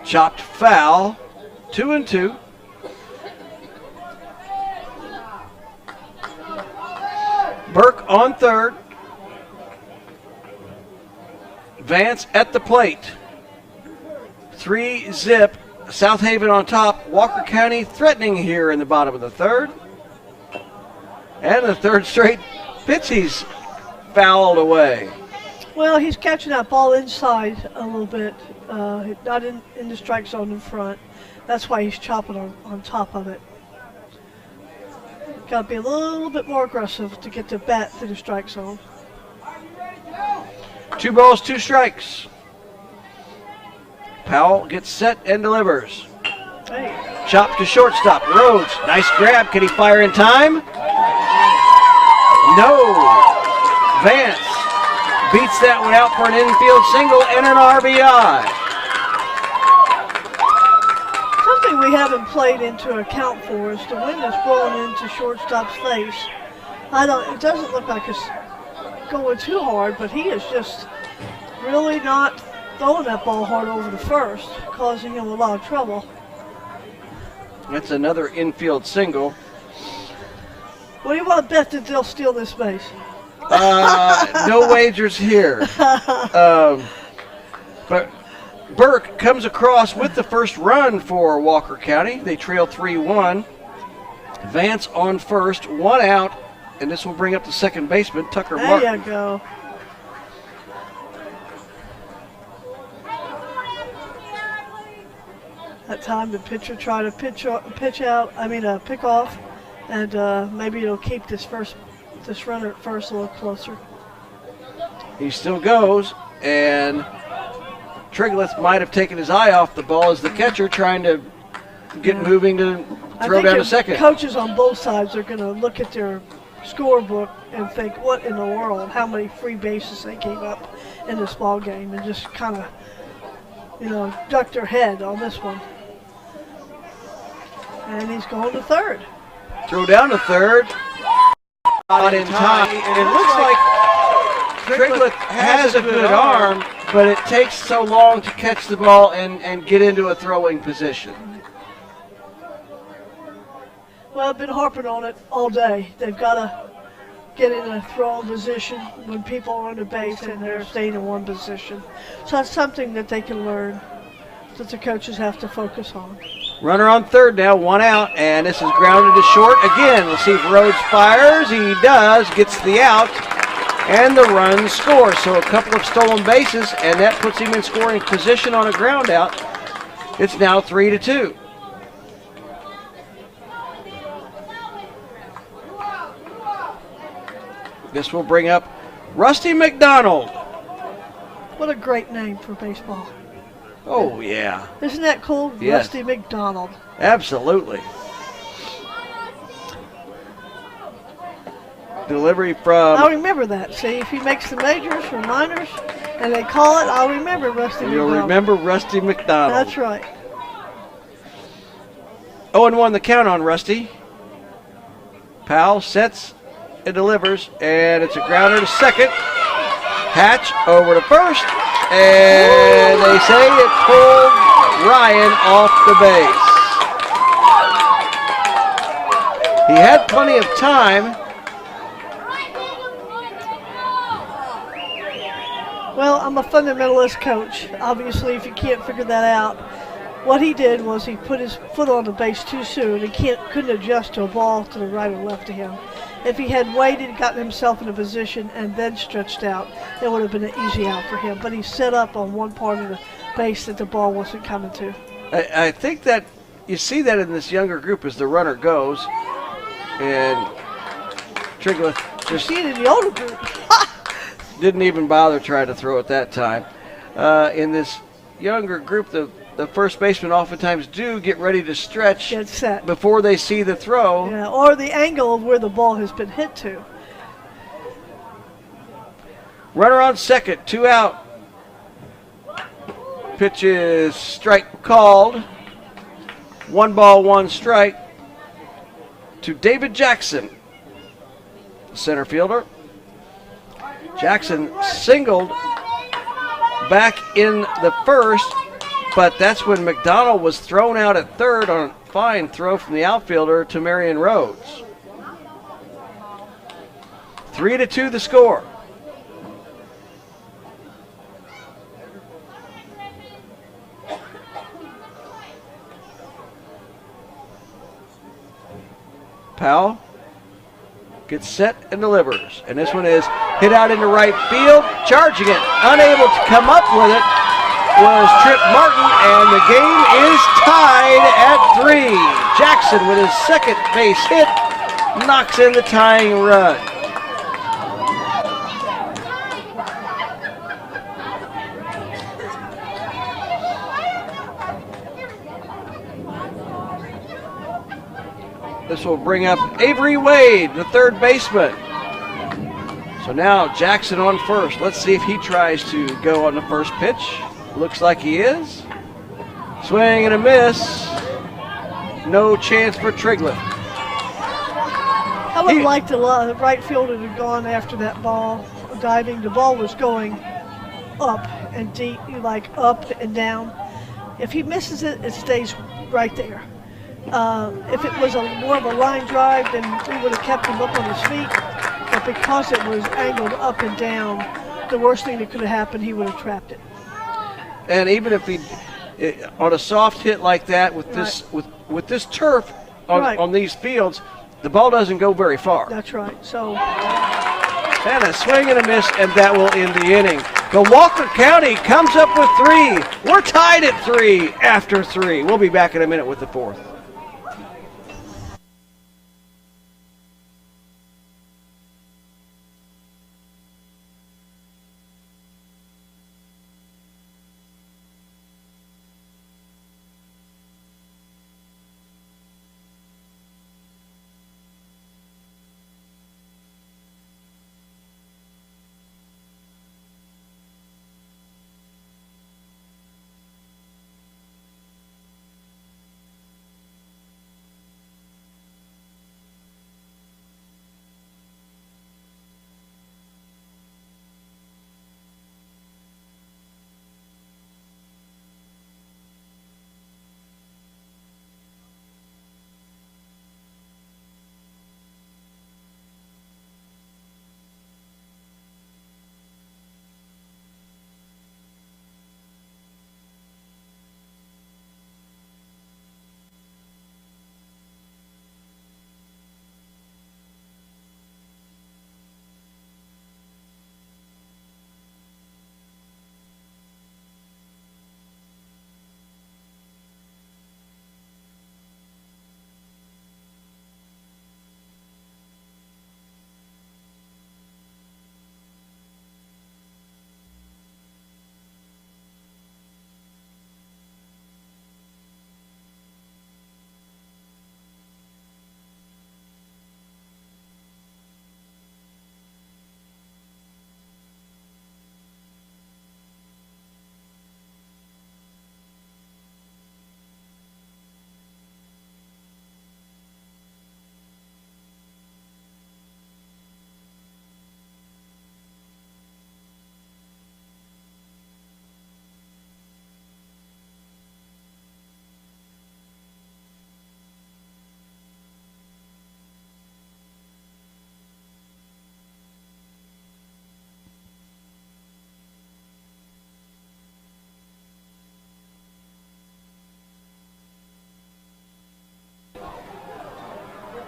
Chopped foul. 2-2. Burke on third. Vance at the plate. 3-zip. Southaven on top. Walker County threatening here in the bottom of the third. And the third straight pitch he's fouled away. Well, he's catching that ball inside a little bit, not in the strike zone in front. That's why he's chopping on top of it. Got to be a little bit more aggressive to get the bat to the strike zone. 2 balls, 2 strikes. Powell gets set and delivers. Hey. Chop to shortstop. Rhodes, nice grab. Can he fire in time? No. Vance beats that one out for an infield single and an RBI. Something we haven't played into account for is the wind is blowing into shortstop's face. It doesn't look like it's going too hard, but he is just really not throwing that ball hard over the first, causing him a lot of trouble. That's another infield single. What do you want to bet that they'll steal this base? No wagers here. But Burke comes across with the first run for Walker County. They trail 3-1. Vance on first, 1 out, and this will bring up the second baseman, Tucker Martin. There you go. That time the pitcher tried to pick off, and maybe it'll keep this runner at first a little closer. He still goes, and Trigleth might have taken his eye off the ball as the catcher trying to get moving to throw down to second. Coaches on both sides are going to look at their scorebook and think, what in the world, how many free bases they gave up in this ball game, and just kind of, duck their head on this one. And he's going to third. Throw down to third. Not in time. And it looks like Trigleth has a good arm, but it takes so long to catch the ball and get into a throwing position. Well, I've been harping on it all day. They've got to get in a throwing position when people are on the base and they're staying in one position. So that's something that they can learn, that the coaches have to focus on. Runner on third now, 1 out, and this is grounded to short. Again, we'll see if Rhodes fires. He does, gets the out, and the run scores. So a couple of stolen bases, and that puts him in scoring position on a ground out. It's now 3-2. This will bring up Rusty McDonald. What a great name for baseball. Oh, yeah. Isn't that cool? Yes. Rusty McDonald. Absolutely. Delivery from... I'll remember that. See, if he makes the majors or minors and they call it, I'll remember Rusty McDonald. You'll remember Rusty McDonald. That's right. 0-1 the count on Rusty. Powell sets and delivers, and it's a grounder to second. Hatch over to first, and they say it pulled Ryan off the base. He had plenty of time. Well, I'm a fundamentalist coach. Obviously, if you can't figure that out, what he did was he put his foot on the base too soon and couldn't adjust to a ball to the right or left of him. If he had waited, gotten himself in a position, and then stretched out, it would have been an easy out for him. But he set up on one part of the base that the ball wasn't coming to. I think that you see that in this younger group as the runner goes, and Trigleth just see it in the older group. didn't even bother trying to throw it that time. In this younger group, the the first baseman oftentimes do get ready to stretch Get set. before they see the throw. Yeah, or the angle of where the ball has been hit to. Runner on second, 2 out. Pitch is strike called. 1 ball, 1 strike to David Jackson, center fielder. Jackson singled back in the first, but that's when McDonald was thrown out at third on a fine throw from the outfielder to Marion Rhodes. 3-2 the score. Powell gets set and delivers. And this one is hit out into right field. Charging it, unable to come up with it, was Trip Martin, and the game is tied at 3. Jackson, with his second base hit, knocks in the tying run. This will bring up Avery Wade, the third baseman. So now Jackson on first. Let's see if he tries to go on the first pitch. Looks like he is. Swing and a miss. No chance for Triglett. I would have liked the right fielder to have gone after that ball, diving. The ball was going up and deep, like up and down. If he misses it, it stays right there. If it was more of a line drive, then we would have kept him up on his feet. But because it was angled up and down, the worst thing that could have happened, he would have trapped it. And even if he, on a soft hit like that with this with this turf on these fields, the ball doesn't go very far. That's right. So, and a swing and a miss, and that will end the inning. But Walker County comes up with 3. We're tied at 3 after 3. We'll be back in a minute with the fourth.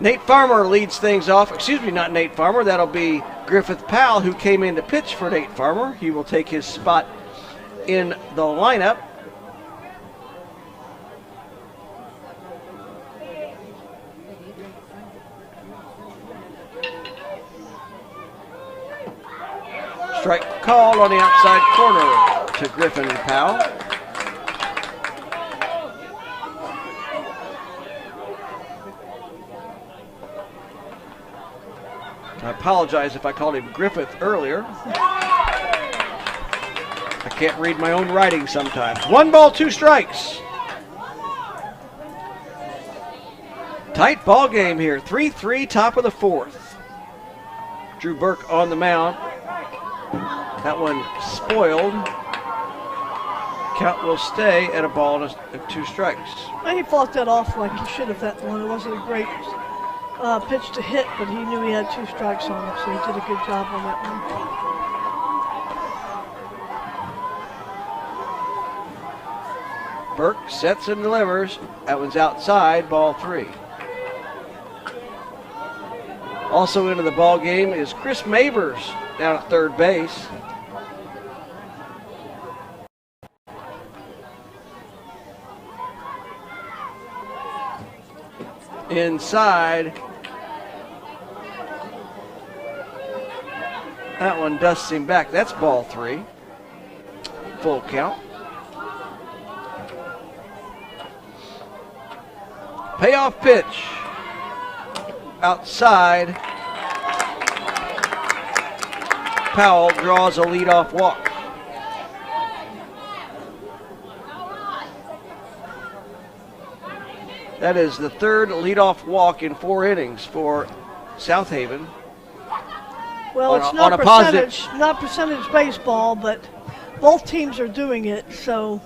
Nate Farmer leads things off. Excuse me, not Nate Farmer. That'll be Griffith Powell, who came in to pitch for Nate Farmer. He will take his spot in the lineup. Strike called on the outside corner to Griffin Powell. apologize if I called him Griffith earlier. I can't read my own writing sometimes. 1 ball, 2 strikes. Tight ball game here. 3-3, top of the 4th. Drew Burke on the mound. That one spoiled. Count will stay at a ball and 2 strikes. Well, he fought that off like he should have, that one. It wasn't a great pitch to hit, but he knew he had 2 strikes on it, so he did a good job on that one. Burke sets and delivers. That one's outside, ball 3. Also into the ball game is Chris Mabers down at third base. Inside. That one dusts him back. That's ball 3. Full count. Payoff pitch. Outside. Powell draws a leadoff walk. That is the 3rd leadoff walk in 4 innings for Southaven. Well, it's not percentage baseball, but both teams are doing it, so.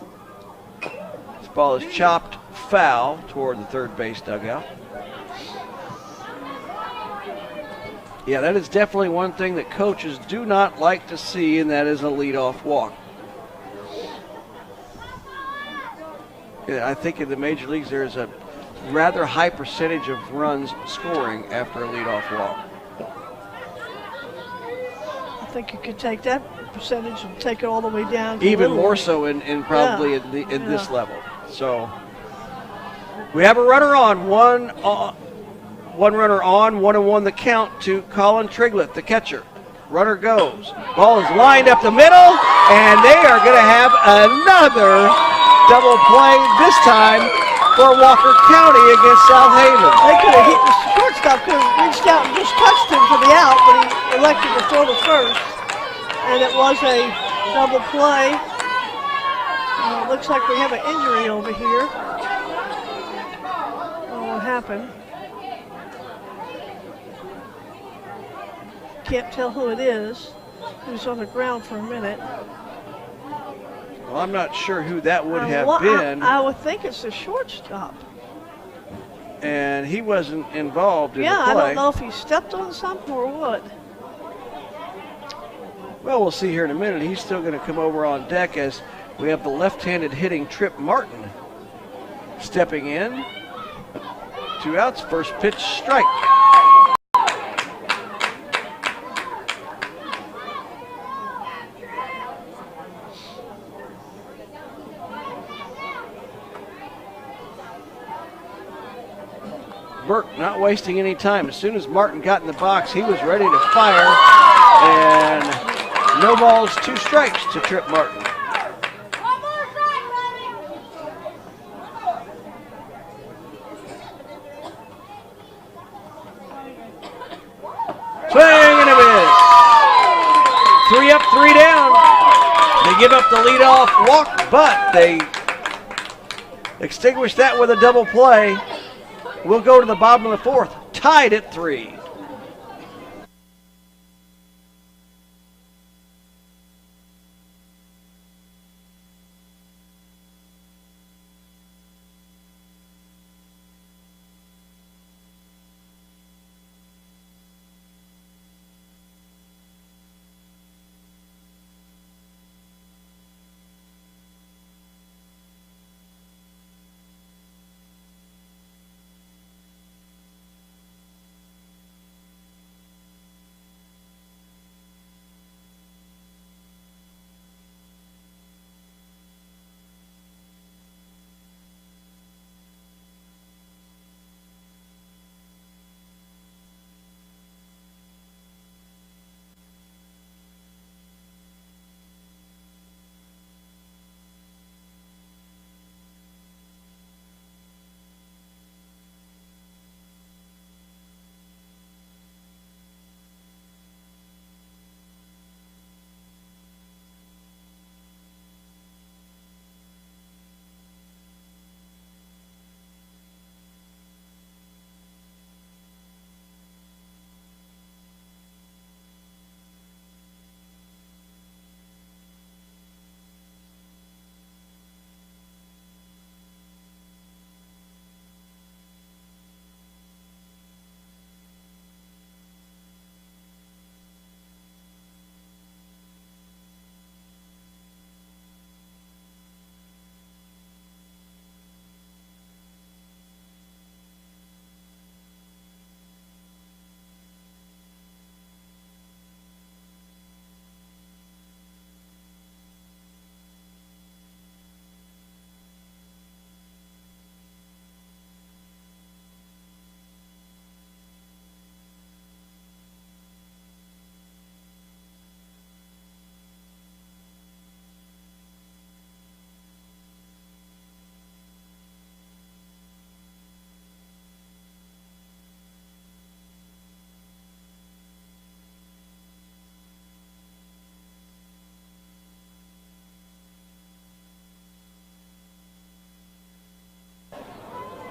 This ball is chopped foul toward the third base dugout. Yeah, that is definitely one thing that coaches do not like to see, and that is a leadoff walk. Yeah, I think in the major leagues there's a rather high percentage of runs scoring after a leadoff walk. I think you could take that percentage and take it all the way down. Even more so in probably in this level. So we have a runner on, one runner on, 1-1 the count to Colin Triglett, the catcher. Runner goes. Ball is lined up the middle, and they are going to have another double play, this time for Walker County against Southaven. They could have hit the shortstop, could have reached out and just touched him for the out, but he elected to throw to first. And it was a double play. Looks like we have an injury over here. What happened? Can't tell who it is. He was on the ground for a minute. Well, I'm not sure who that would have been. I would think it's the shortstop. And he wasn't involved in the play. Yeah, I don't know if he stepped on something or what. Well, we'll see here in a minute. He's still going to come over on deck as we have the left-handed hitting Trip Martin stepping in. 2 outs, first pitch, strike. Burke not wasting any time. As soon as Martin got in the box, he was ready to fire. And no balls, 2 strikes to Trip Martin. Swing and a miss. 3 up, 3 down. They give up the leadoff walk, but they extinguish that with a double play. We'll go to the bottom of the 4th, tied at 3.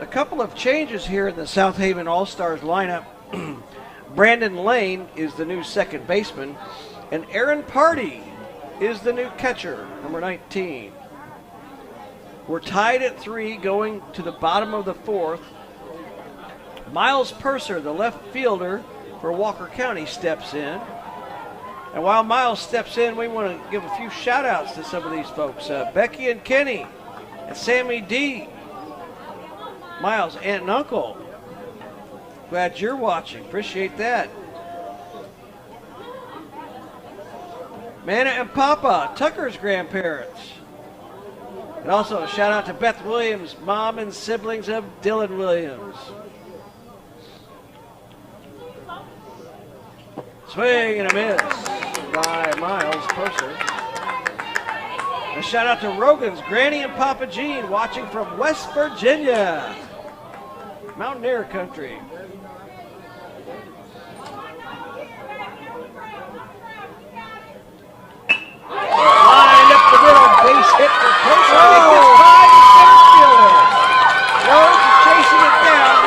A couple of changes here in the Southaven All-Stars lineup. Brandon Lane is the new second baseman, and Aaron Party is the new catcher, number 19. We're tied at 3 going to the bottom of the 4th. Miles Purser, the left fielder for Walker County, steps in. And while Miles steps in, we want to give a few shout-outs to some of these folks. Becky and Kenny and Sammy D. Miles' aunt and uncle. Glad you're watching. Appreciate that. Manna and Papa, Tucker's grandparents. And also a shout out to Beth Williams, mom and siblings of Dylan Williams. Swing and a miss by Miles Purser. A shout out to Rogan's Granny and Papa Gene watching from West Virginia. Mountaineer country. Lined up the middle, base hit for Purser. It gets by the center fielder. Rhodes is chasing it down.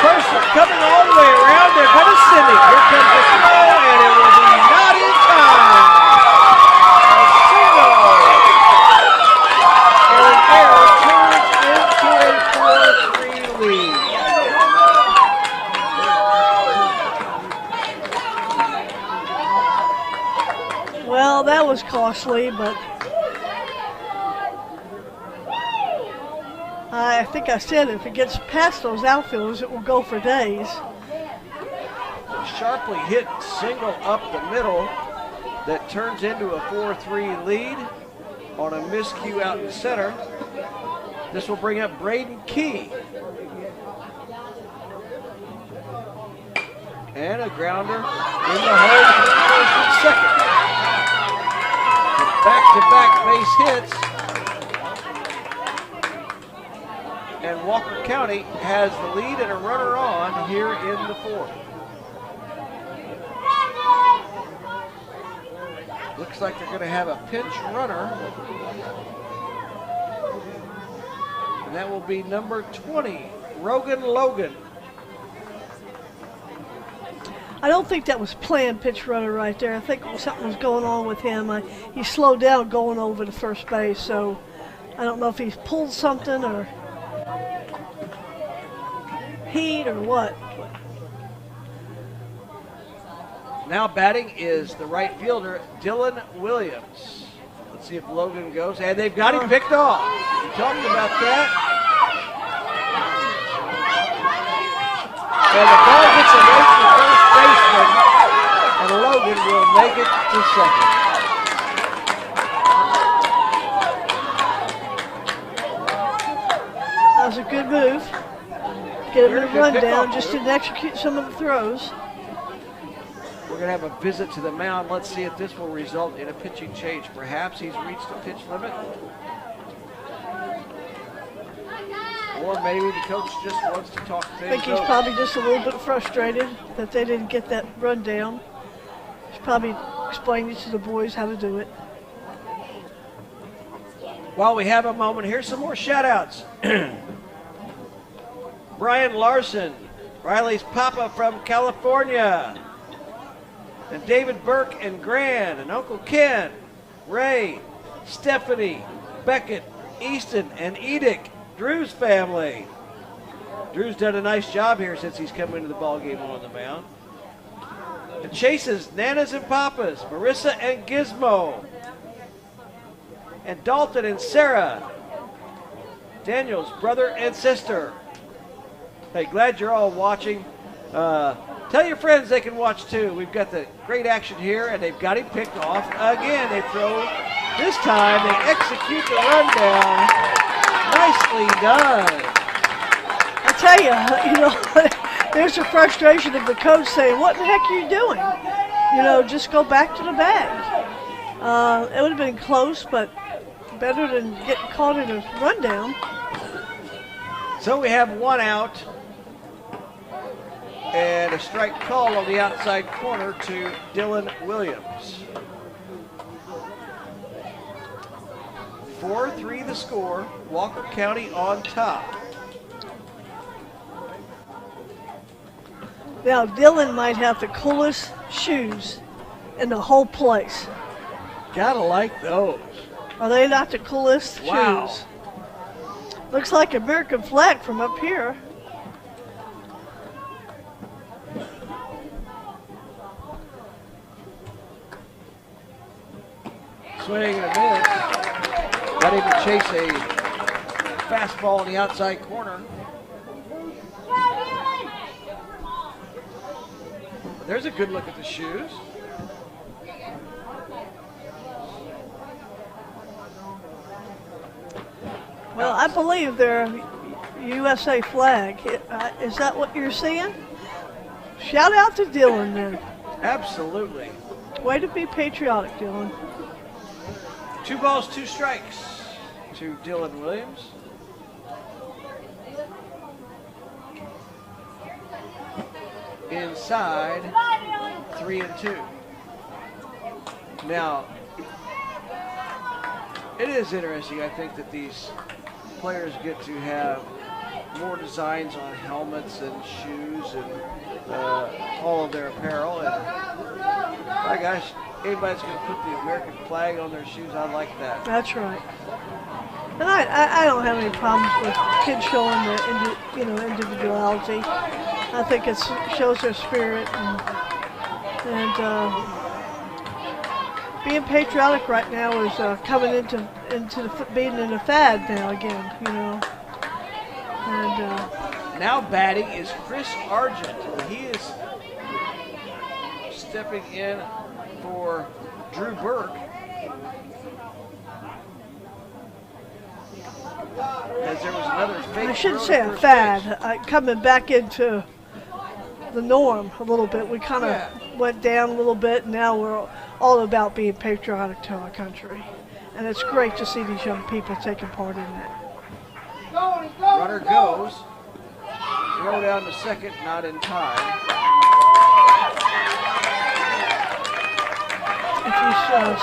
Purser coming all the way around. They're going to send it. Here comes the throw, and it will be not in time. A single. And an error turns into a 4-3 lead. Well, that was costly, but I think I said if it gets past those outfielders, it will go for days. A sharply hit single up the middle that turns into a 4-3 lead on a miscue out in center. This will bring up Braden Key. And a grounder in the hole between first and second. Back-to-back base hits. And Walker County has the lead and a runner on here in the 4th. Looks like they're going to have a pinch runner. And that will be number 20, Rogan Logan. I don't think that was planned pitch runner right there. I think something was going on with him. He slowed down going over to first base, so I don't know if he pulled something or heat or what. Now batting is the right fielder, Dylan Williams. Let's see if Logan goes, and they've got him picked off. We talked about that. And the ball gets away from the first baseman, and Logan will make it to second. That was a good move. Get a bit of rundown, just didn't execute some of the throws. We're going to have a visit to the mound. Let's see if this will result in a pitching change. Perhaps he's reached the pitch limit. Or maybe the coach just wants to talk things I think he's probably just a little bit frustrated that they didn't get that rundown. He's probably explaining to the boys how to do it. While we have a moment, here's some more shout-outs. Brian Larson, Riley's papa from California. And David Burke and Gran, and Uncle Ken, Ray, Stephanie, Beckett, Easton, and Edick, Drew's family. Drew's done a nice job here since he's come into the ballgame on the mound. And Chase's Nanas and Papas, Marissa and Gizmo. And Dalton and Sarah. Daniel's brother and sister. Hey, glad you're all watching. Tell your friends they can watch too. We've got the great action here, and they've got him picked off. Again, they throw. This time, they execute the rundown. Nicely done. I tell you, there's a frustration of the coach saying, what the heck are you doing? Just go back to the bag. It would have been close, but better than getting caught in a rundown. So we have one out. And a strike call on the outside corner to Dylan Williams. 4-3 the score. Walker County on top. Now Dillon might have the coolest shoes in the whole place. Gotta like those. Are they not the coolest Wow. shoes? Looks like American flag from up here. Swing and a miss. Not even chase a fastball in the outside corner. There's a good look at the shoes. Well, I believe they're USA flag. Is that what you're seeing? Shout out to Dillon then. Absolutely. Way to be patriotic, Dillon. 2 balls, 2 strikes to Dylan Williams. Inside, 3-2. Now, it is interesting, I think, that these players get to have more designs on helmets and shoes and all of their apparel. And my gosh, anybody's going to put the American flag on their shoes, I like that. That's right. And I don't have any problems with kids showing the individuality. I think it shows their spirit and being patriotic right now is coming into being in a fad now again, you know. And now batting is Chris Argent. He is stepping in for Drew Burke. As there was another fake I shouldn't throw say to a first fad. base. Coming back into the norm a little bit. We kind of went down a little bit, and now we're all about being patriotic to our country. And it's great to see these young people taking part in that. Runner goes. Throw down to second, not in time. If you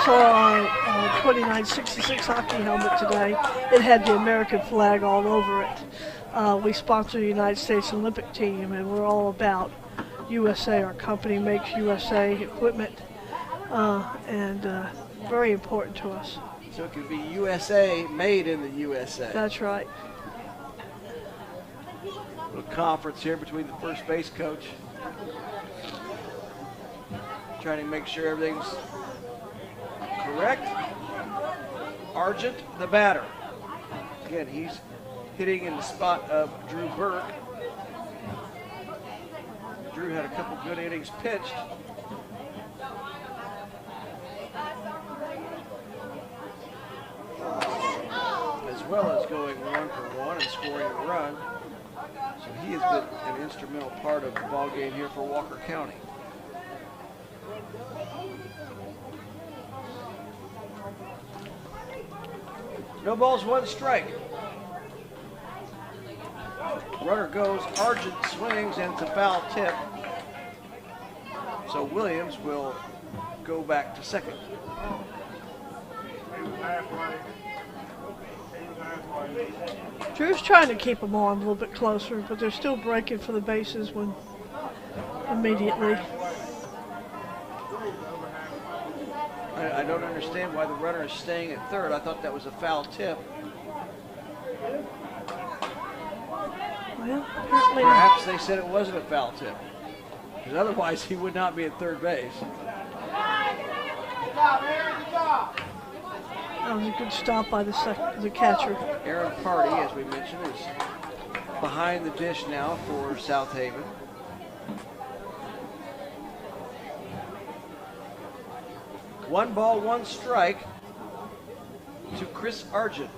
saw our 2966 hockey helmet today, it had the American flag all over it. We sponsor the United States Olympic team, and we're all about USA. Our company makes USA equipment, and very important to us. So it could be USA, made in the USA. That's right. Little conference here between the first base coach. Trying to make sure everything's correct. Argent, the batter. Again, he's hitting in the spot of Drew Burke. Drew had a couple good innings pitched. As well as going 1-for-1 and scoring a run. So he has been an instrumental part of the ball game here for Walker County. No balls, 1 strike. Runner goes, Argent swings, and it's a foul tip. So Williams will go back to second. Drew's trying to keep them on a little bit closer, but they're still breaking for the bases when immediately. I don't understand why the runner is staying at third. I thought that was a foul tip. Well, apparently not. Perhaps they said it wasn't a foul tip, because otherwise he would not be at third base. That was a good stop by the catcher. Aaron Party, as we mentioned, is behind the dish now for Southaven. One ball, 1 strike to Chris Argent.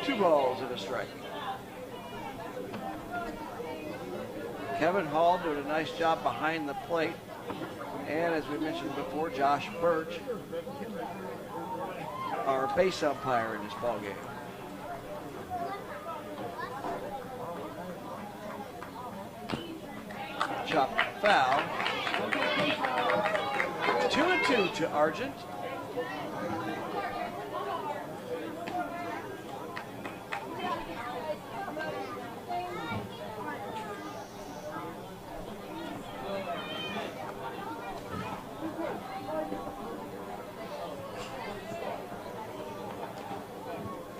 2 balls and a strike. Kevin Hall doing a nice job behind the plate. And as we mentioned before, Josh Birch, our base umpire in this ball game. Chop foul. 2-2 to Argent.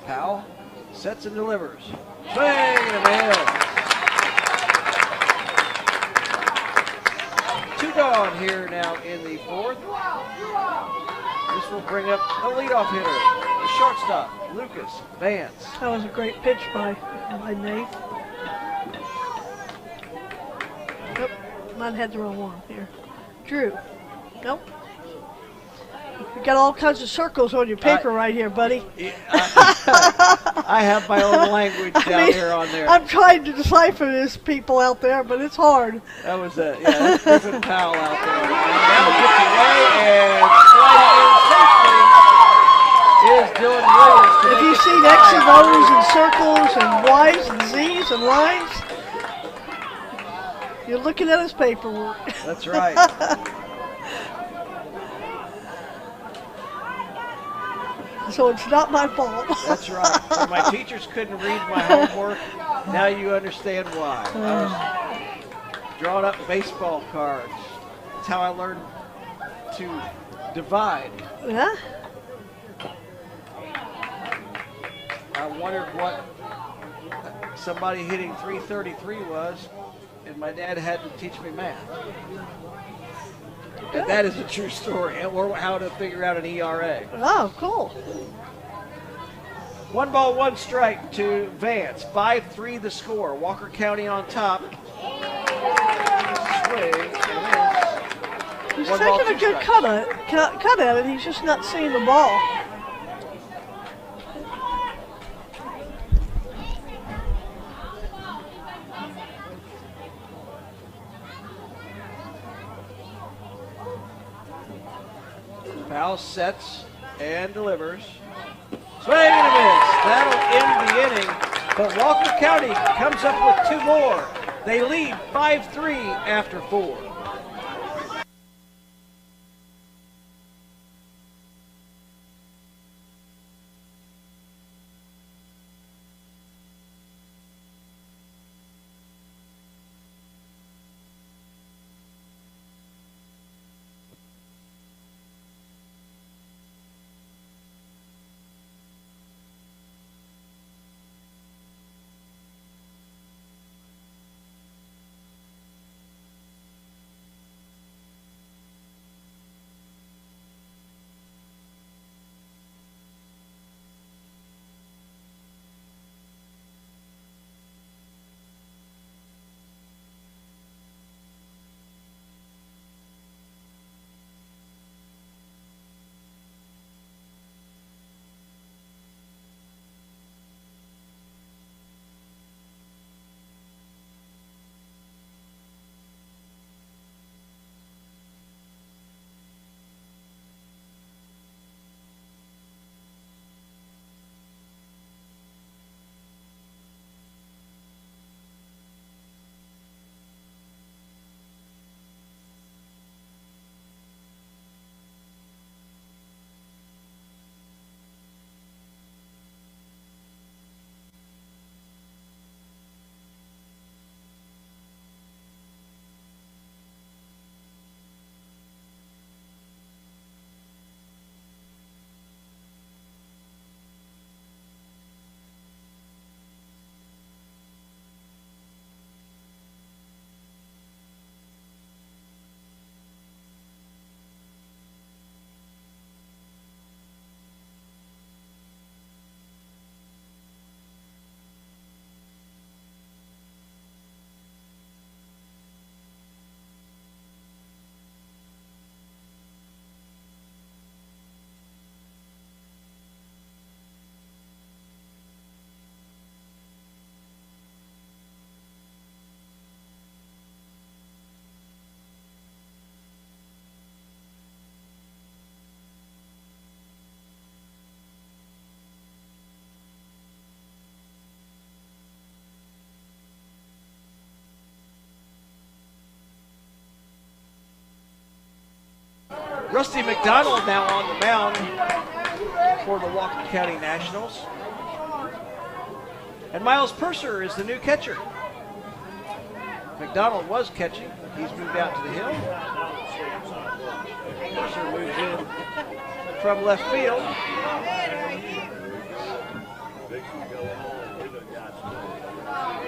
Powell sets and delivers. Swing and a miss. 2 gone here now in the 4th. This will bring up the leadoff hitter, the shortstop, Lucas Vance. That was a great pitch by Nate. Nope, might have had the wrong one here. Drew. Nope. You got all kinds of circles on your paper right here, buddy. I have my own language down here on there. I'm trying to decipher this, people out there, but it's hard. That was that's Griffin Powell out there. And now gets away and sliding in safely is Dylan Williams. If you see X and O's and circles and Y's and Z's and lines, you're looking at his paperwork. That's right. So it's not my fault. That's right. When my teachers couldn't read my homework, now you understand why. I was drawing up baseball cards. That's how I learned to divide. Yeah? I wondered what somebody hitting 333 was, and my dad had to teach me math. And that is a true story, or how to figure out an ERA. Oh, cool. 1 ball, 1 strike to Vance. 5-3 the score. Walker County on top. Swing and miss. He's 1 ball, taking 2 a good strikes. cut at it. He's just not seeing the ball. Powell sets and delivers. Swing and a miss. That'll end the inning. But Walker County comes up with 2 more. They lead 5-3 after 4. Rusty McDonald now on the mound for the Walker County Nationals. And Miles Purser is the new catcher. McDonald was catching. He's moved out to the hill. Purser moves in from left field.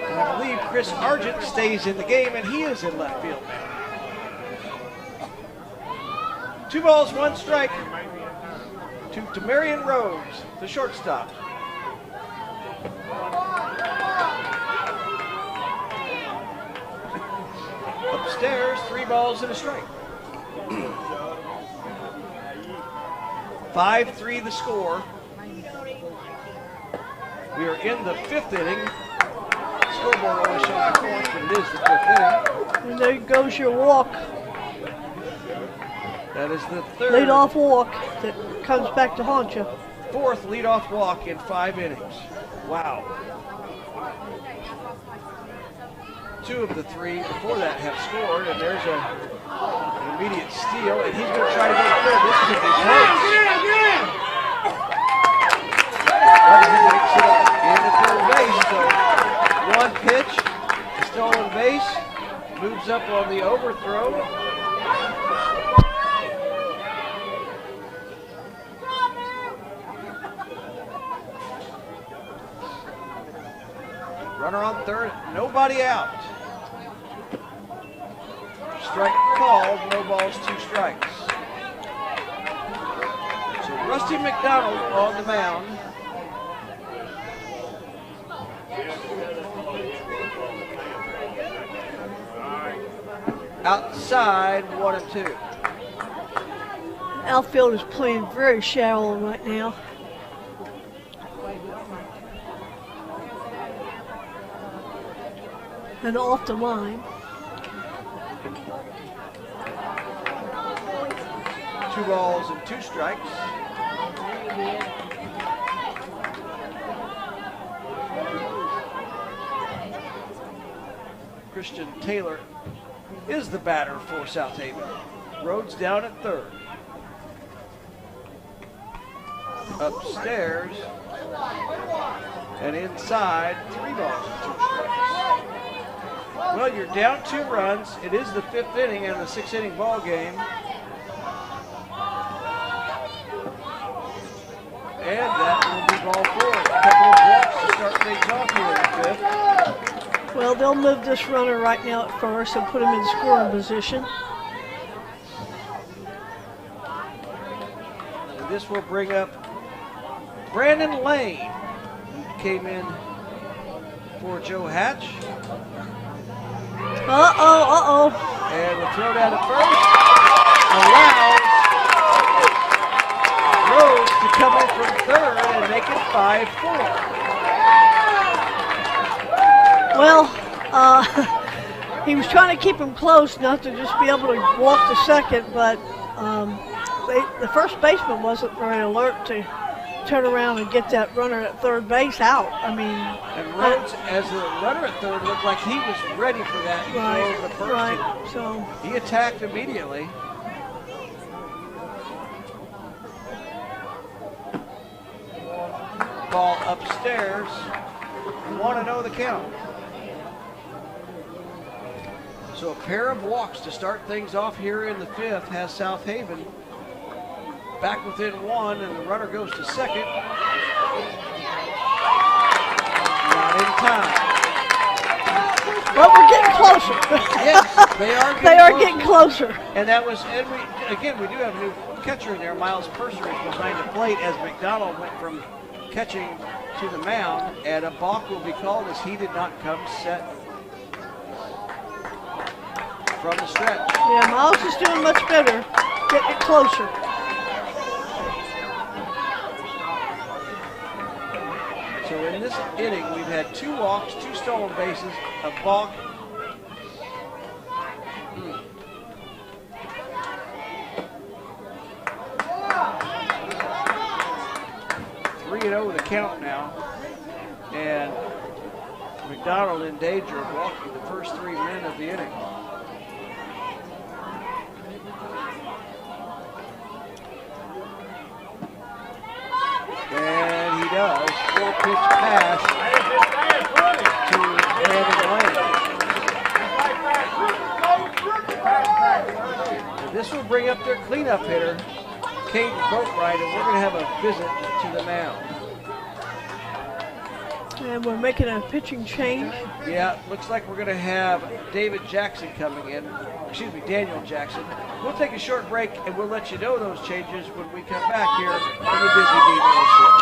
And I believe Chris Argent stays in the game, and he is in left field now. 2 balls, 1 strike to Marion Rhodes, the shortstop. Upstairs, 3 balls and a strike. 5-3 the score. We are in the 5th inning. Scoreboard only shows the 4th, but it is the 5th inning. And there goes your walk. That is the 3rd. Leadoff walk that comes back to haunt you. 4th leadoff walk in 5 innings. Wow. 2 of the 3 before that have scored, and there's an immediate steal, and he's going to try to go to third. This is a big close. But he makes it up into third base, so 1 pitch, stolen base, moves up on the overthrow. Runner on third, nobody out. Strike called, no balls, 2 strikes. So Rusty McDonald on the mound. Outside, 1-2. Outfield is playing very shallow right now. And off the line. 2 balls and 2 strikes. Christian Taylor is the batter for Southaven. Rhodes down at third. Upstairs and inside, 3 balls and 2 strikes. Well, you're down 2 runs. It is the 5th inning and the 6th inning ball game. And that will be ball 4. A couple of walks to start things off here in the 5th. Well, they'll move this runner right now at first and put him in scoring position. And this will bring up Brandon Lane, who came in for Joe Hatch. And the throw down to first allows Rhodes to come in from third and make it 5-4. Well, he was trying to keep him close, not to just be able to walk to second, but the first baseman wasn't very alert to turn around and get that runner at third base out. I mean, and Rhodes, as the runner at third, looked like he was ready for that throw over the first. Right. So he attacked immediately. Ball upstairs. 1-0 the count. So a pair of walks to start things off here in the 5th has Southaven back within 1, and the runner goes to second. Not in time. But we're getting closer. Yes, they are getting They are closer. getting closer. And that was, and we do have a new catcher in there. Miles Purser is behind the plate as McDonald went from catching to the mound, and a balk will be called as he did not come set from the stretch. Yeah, Miles is doing much better, getting it closer. So in this inning, we've had 2 walks, 2 stolen bases, a balk. 3-0 the count now. And McDonald in danger of walking the first 3 men of the inning. pitch pass to Brandon Lane. This will bring up their cleanup hitter, Caden Boatwright, and we're going to have a visit to the mound. And we're making a pitching change. Yeah, looks like we're going to have David Jackson coming in. Excuse me, Daniel Jackson. We'll take a short break, and we'll let you know those changes when we come back here on the Disney Dean World Series.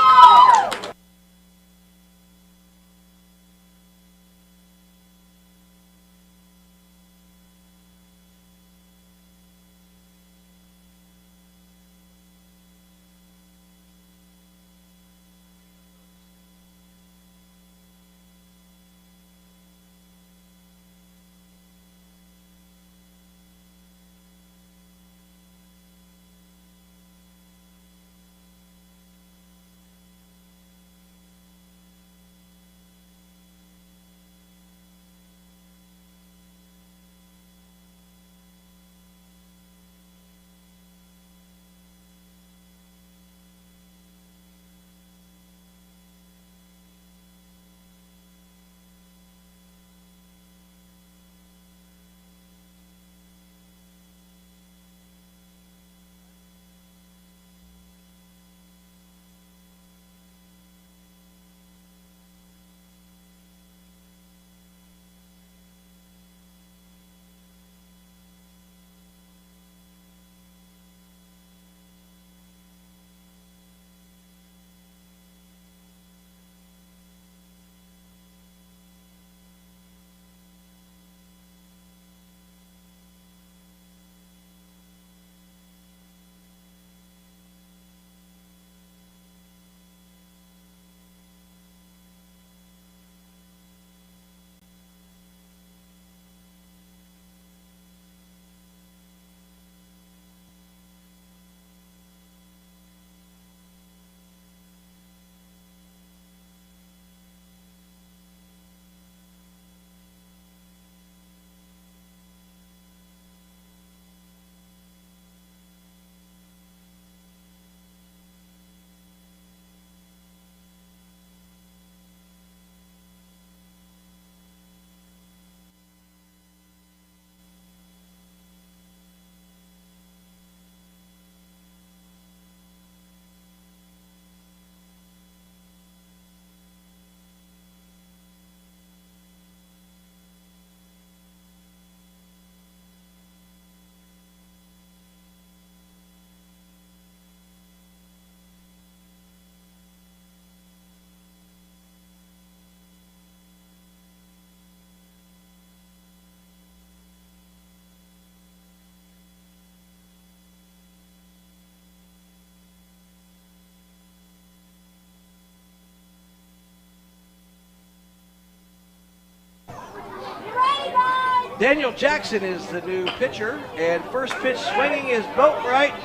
Daniel Jackson is the new pitcher, and first pitch swinging is Boatwright. For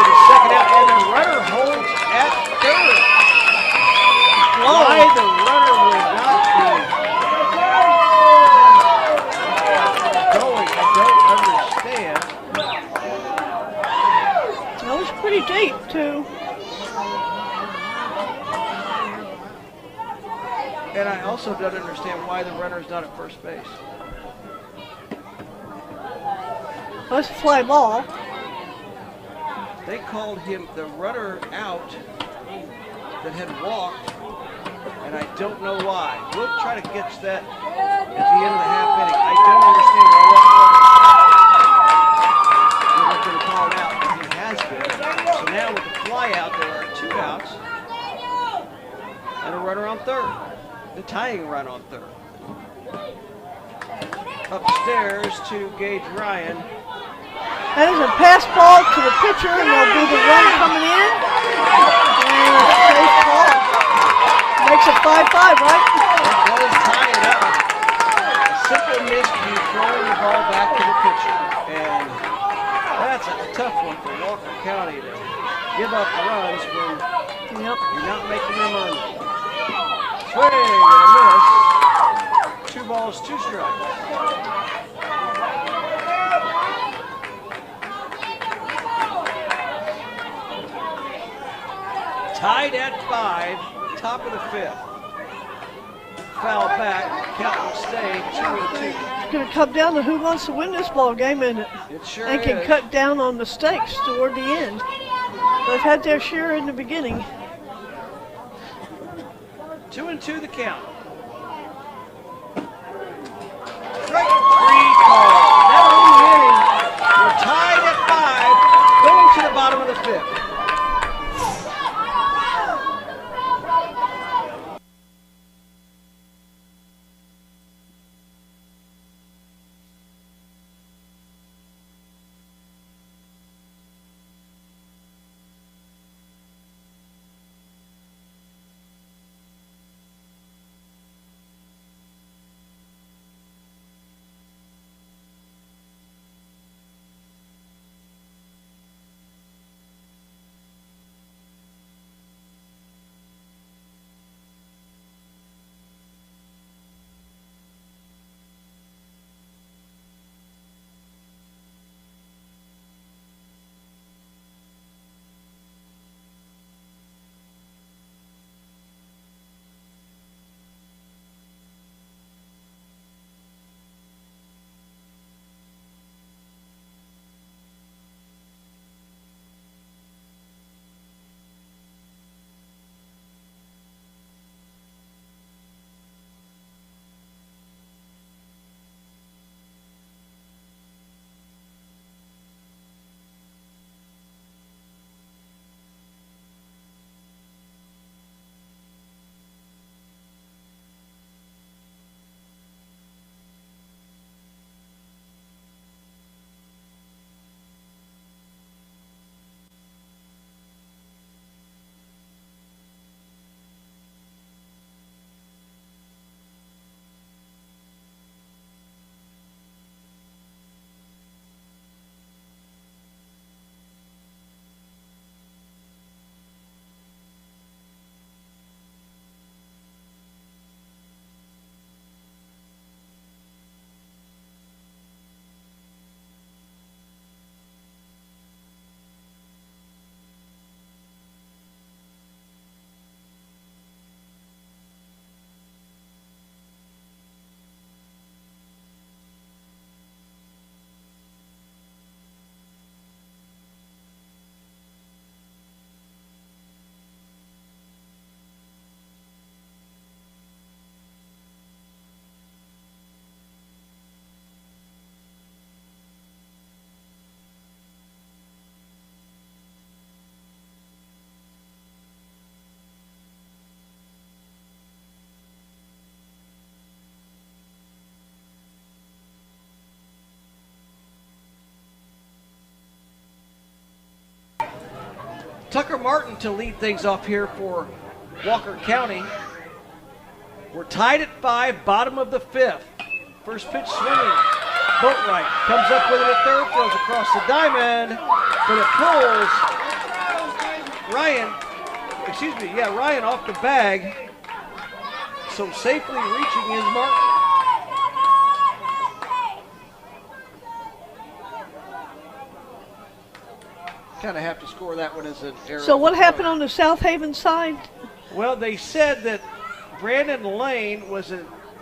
the second out, and the runner holds at third. Why the runner would not be going, I don't understand. That was pretty deep, too. And I also don't understand why the runner's not at first base. That's a fly ball. They called him the runner out that had walked, and I don't know why. We'll try to catch that at the end of the half inning. I don't understand why we're going to call it out, but he has been. So now with the fly out, there are 2 outs and a runner on third. The tying run on third. Upstairs to Gage Ryan. That is a pass ball to the pitcher, and there'll be the run coming in. And a safe ball. Makes it 5-5, right? It does tie it up. A simple miscue throwing the ball back to the pitcher. And that's a tough one for Walker County to give up runs when you're not making them earn them. Swing and a miss. 2 balls, 2 strikes. Tied at 5, top of the 5th. Foul back, count will stay 2-2. It's going to come down to who wants to win this ball game, and It sure they can is. cut down on mistakes toward the end. They've had their share in the beginning. 2-2 the count. Strike 3 call. Never inning. We're tied at 5, going to the bottom of the 5th. Tucker Martin to lead things off here for Walker County. We're tied at 5, bottom of the 5th. First pitch swinging. Boatwright comes up with it at third, throws across the diamond, but it pulls Ryan off the bag. So safely reaching his mark. Kind of have to score that one as an error. So what happened on the Southaven side? Well, they said that Brandon Lane was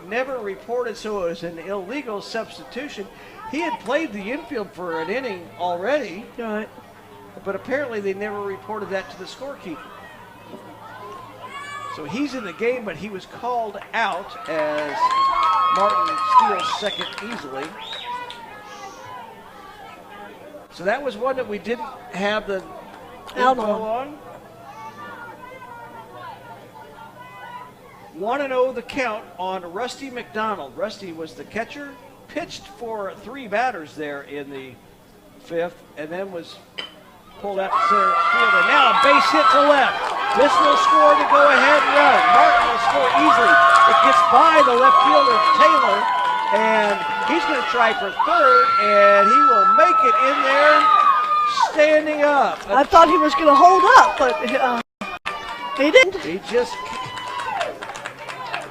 never reported, so it was an illegal substitution. He had played the infield for an inning already, Right. but apparently they never reported that to the scorekeeper. So he's in the game, but he was called out as Martin steals second easily. So that was one that we didn't have the Out info on. 1-0 the count on Rusty McDonald. Rusty was the catcher, pitched for 3 batters there in the 5th, and then was pulled out to center field. And now a base hit to left. This will score the go-ahead run. Martin will score easily. It gets by the left fielder, Taylor, and he's going to try for third, and he will make it in there standing up. I thought he was going to hold up, but he didn't. He just...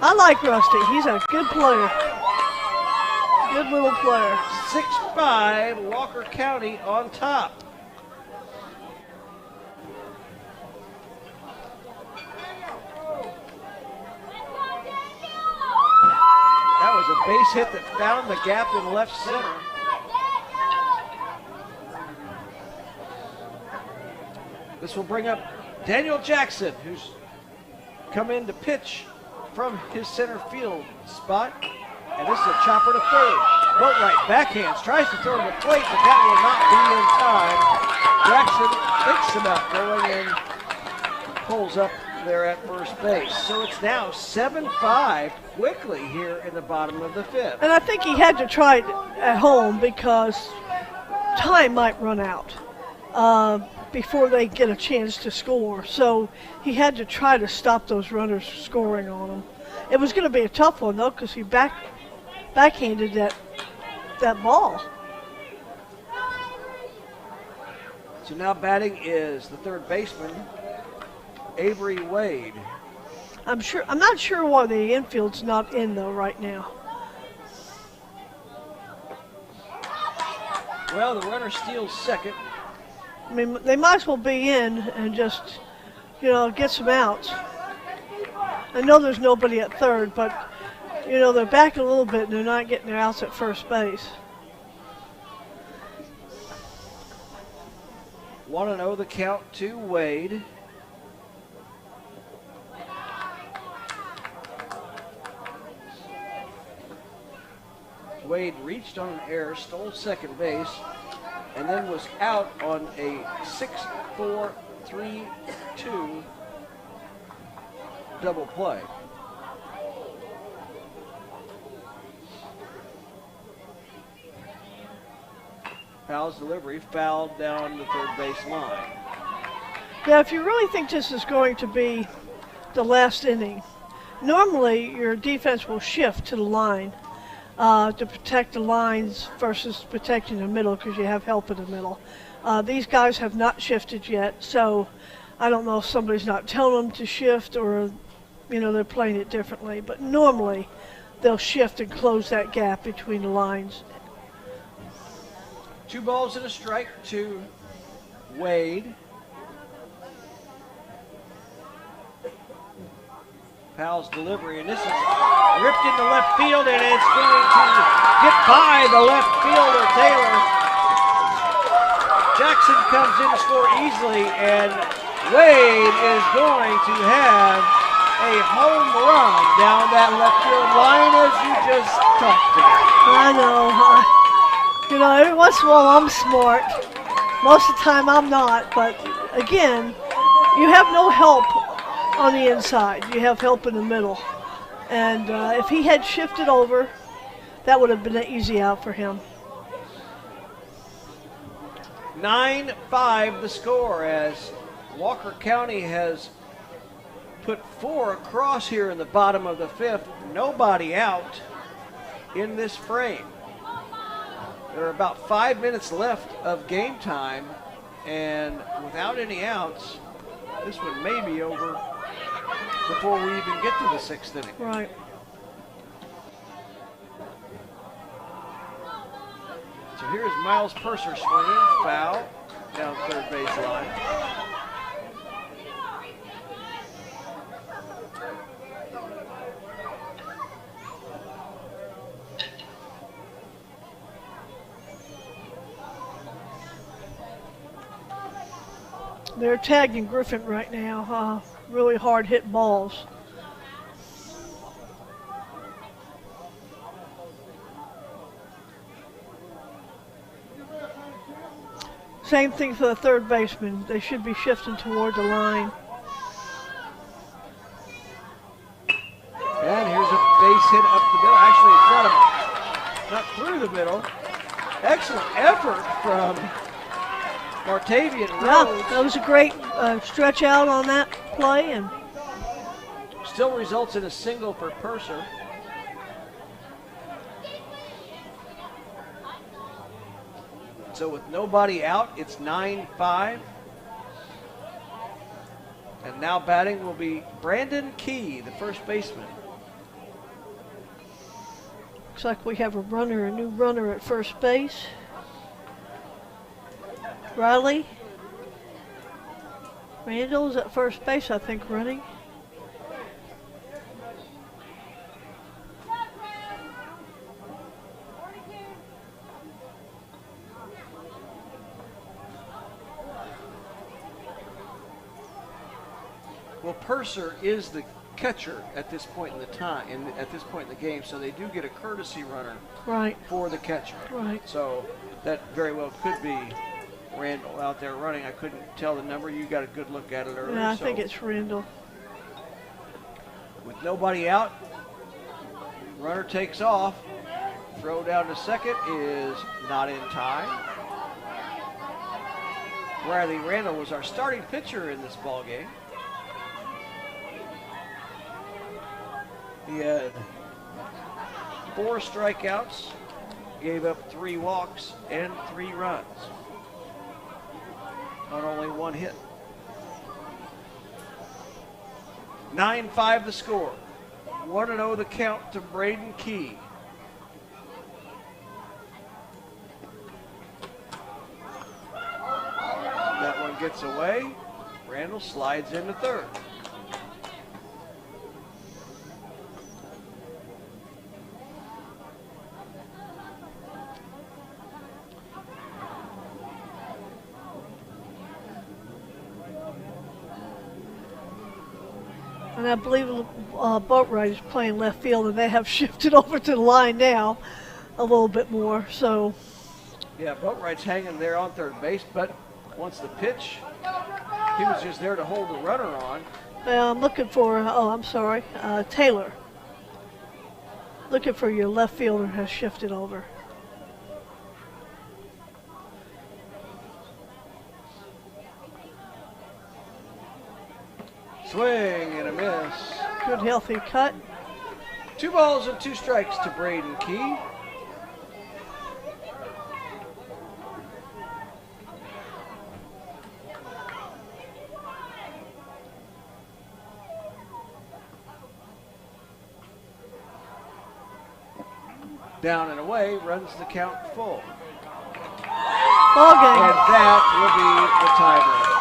I like Rusty. He's a good player. Good little player. 6-5, Walker County on top. was a base hit that found the gap in left center. This will bring up Daniel Jackson, who's come in to pitch from his center field spot. And this is a chopper to third. Boatwright backhands, tries to throw to the plate, but that will not be in time. Jackson thinks about going and pulls up there at first base. So it's now 7-5 quickly here in the bottom of the fifth. And I think he had to try it at home because time might run out before they get a chance to score. So he had to try to stop those runners scoring on him. It was going to be a tough one, though, because he backhanded that ball. So now batting is the third baseman, Avery Wade. I'm not sure why the infield's not in, though, right now. Well, the runner steals second. I mean, they might as well be in and just, get some outs. I know there's nobody at third, but, they're back a little bit and they're not getting their outs at first base. 1-0 the count to Wade. Wade reached on an error, stole second base, and then was out on a 6-4-3-2 double play. Powell's delivery fouled down the third base line. Now, if you really think this is going to be the last inning, normally your defense will shift to the line to protect the lines versus protecting the middle because you have help in the middle. These guys have not shifted yet, so I don't know if somebody's not telling them to shift or, they're playing it differently. But normally they'll shift and close that gap between the lines. 2 balls and a strike to Wade. Powell's delivery, and this is ripped into left field, and it's going to get by the left fielder, Taylor. Jackson comes in to score easily, and Wade is going to have a home run down that left field line as you just talked about. I know. Every once in a while I'm smart. Most of the time I'm not, but again, you have no help on the inside. You have help in the middle. And if he had shifted over, that would have been an easy out for him. 9-5 the score as Walker County has put 4 across here in the bottom of the fifth. Nobody out in this frame. There are about 5 minutes left of game time, and without any outs, this one may be over before we even get to the 6th inning. Right. So here's Miles Purser swinging, foul down third base line. They're tagging Griffin right now. Really hard hit balls. Same thing for the third baseman. They should be shifting toward the line. And here's a base hit up the middle. Actually, it's not through the middle. Excellent effort from Martavian Rhodes. Yeah, that was a great stretch out on that play, and still results in a single for Purser. So with nobody out, it's 9-5. And now batting will be Brandon Key, the first baseman. looks like we have a new runner at first base. Riley Randall's at first base, I think, running. Well, Purser is the catcher at this point in the time, at this point in the game, so they do get a courtesy runner Right. for the catcher. Right. So that very well could be Randall out there running. I couldn't tell the number. You got a good look at it earlier. Yeah, I think it's Randall. With nobody out, runner takes off. Throw down to second is not in time. Riley Randall was our starting pitcher in this ball game. He had 4 strikeouts, gave up 3 walks and 3 runs on only 1 hit. 9-5 the score. 1-0 the count to Braden Key. That one gets away. Randall slides into third. And I believe Boatwright is playing left field, and they have shifted over to the line now a little bit more. So, yeah, Boatwright's hanging there on third base, but once the pitch, he was just there to hold the runner on. I'm looking for, Taylor. Looking for your left fielder has shifted over. Swing and a miss. Good healthy cut. 2 balls and 2 strikes to Braden Key. Down and away, runs the count full. Ball game. And that will be the tiebreaker.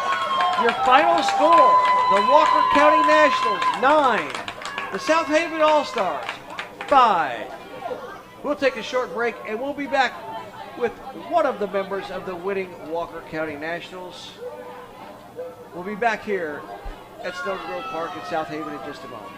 Your final score, the Walker County Nationals 9, the Southaven All-Stars 5. We'll take a short break and we'll be back with one of the members of the winning Walker County Nationals. We'll be back here at Stone Grove Park in Southaven in just a moment.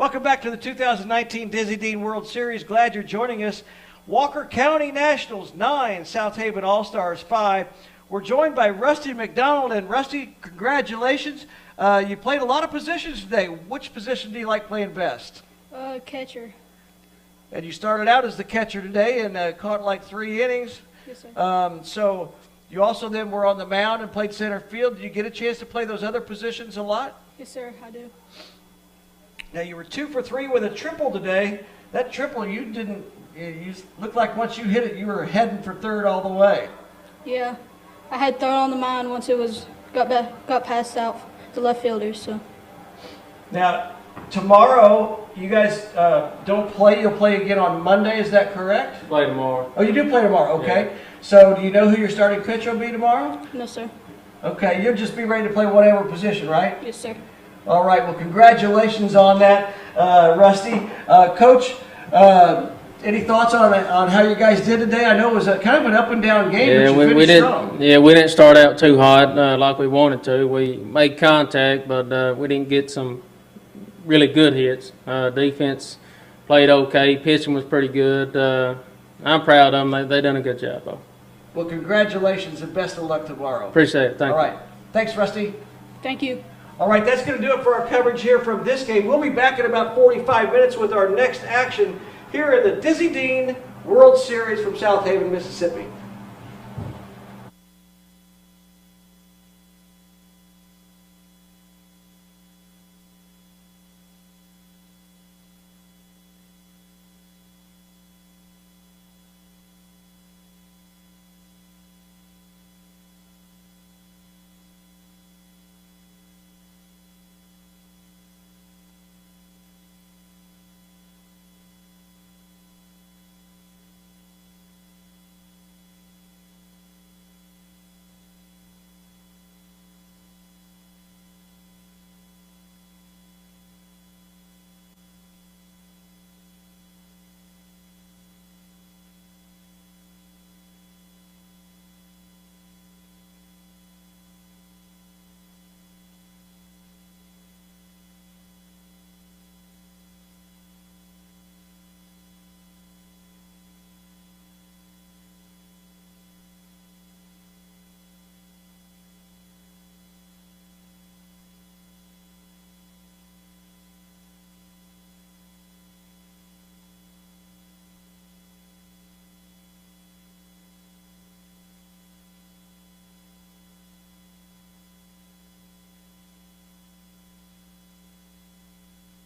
Welcome back to the 2019 Dizzy Dean World Series. Glad you're joining us. Walker County Nationals 9, Southaven All-Stars 5. We're joined by Rusty McDonald. And Rusty, congratulations. You played a lot of positions today. Which position do you like playing best? Catcher. And you started out as the catcher today and caught like 3 innings. Yes, sir. So you also then were on the mound and played center field. Did you get a chance to play those other positions a lot? Yes, sir, I do. Now you were 2 for 3 with a triple today. That triple, you looked like once you hit it, you were heading for third all the way. Yeah, I had thrown on the mound once it got passed out to left fielder. So. Now tomorrow you guys don't play. You'll play again on Monday. Is that correct? Play tomorrow. Oh, you do play tomorrow. Okay. Yeah. So do you know who your starting pitcher will be tomorrow? No, sir. Okay, you'll just be ready to play whatever position, right? Yes, sir. All right, well, congratulations on that, Rusty. Coach, any thoughts on how you guys did today? I know it was kind of an up and down game, Yeah, but you we finished strong. we didn't start out too hot like we wanted to. We made contact, but we didn't get some really good hits. Defense played okay. Pitching was pretty good. I'm proud of them. They done a good job, though. Well, congratulations and best of luck tomorrow. Appreciate it. Thank All you. right. Thanks, Rusty. Thank you. All right, that's going to do it for our coverage here from this game. We'll be back in about 45 minutes with our next action here in the Dizzy Dean World Series from Southaven, Mississippi.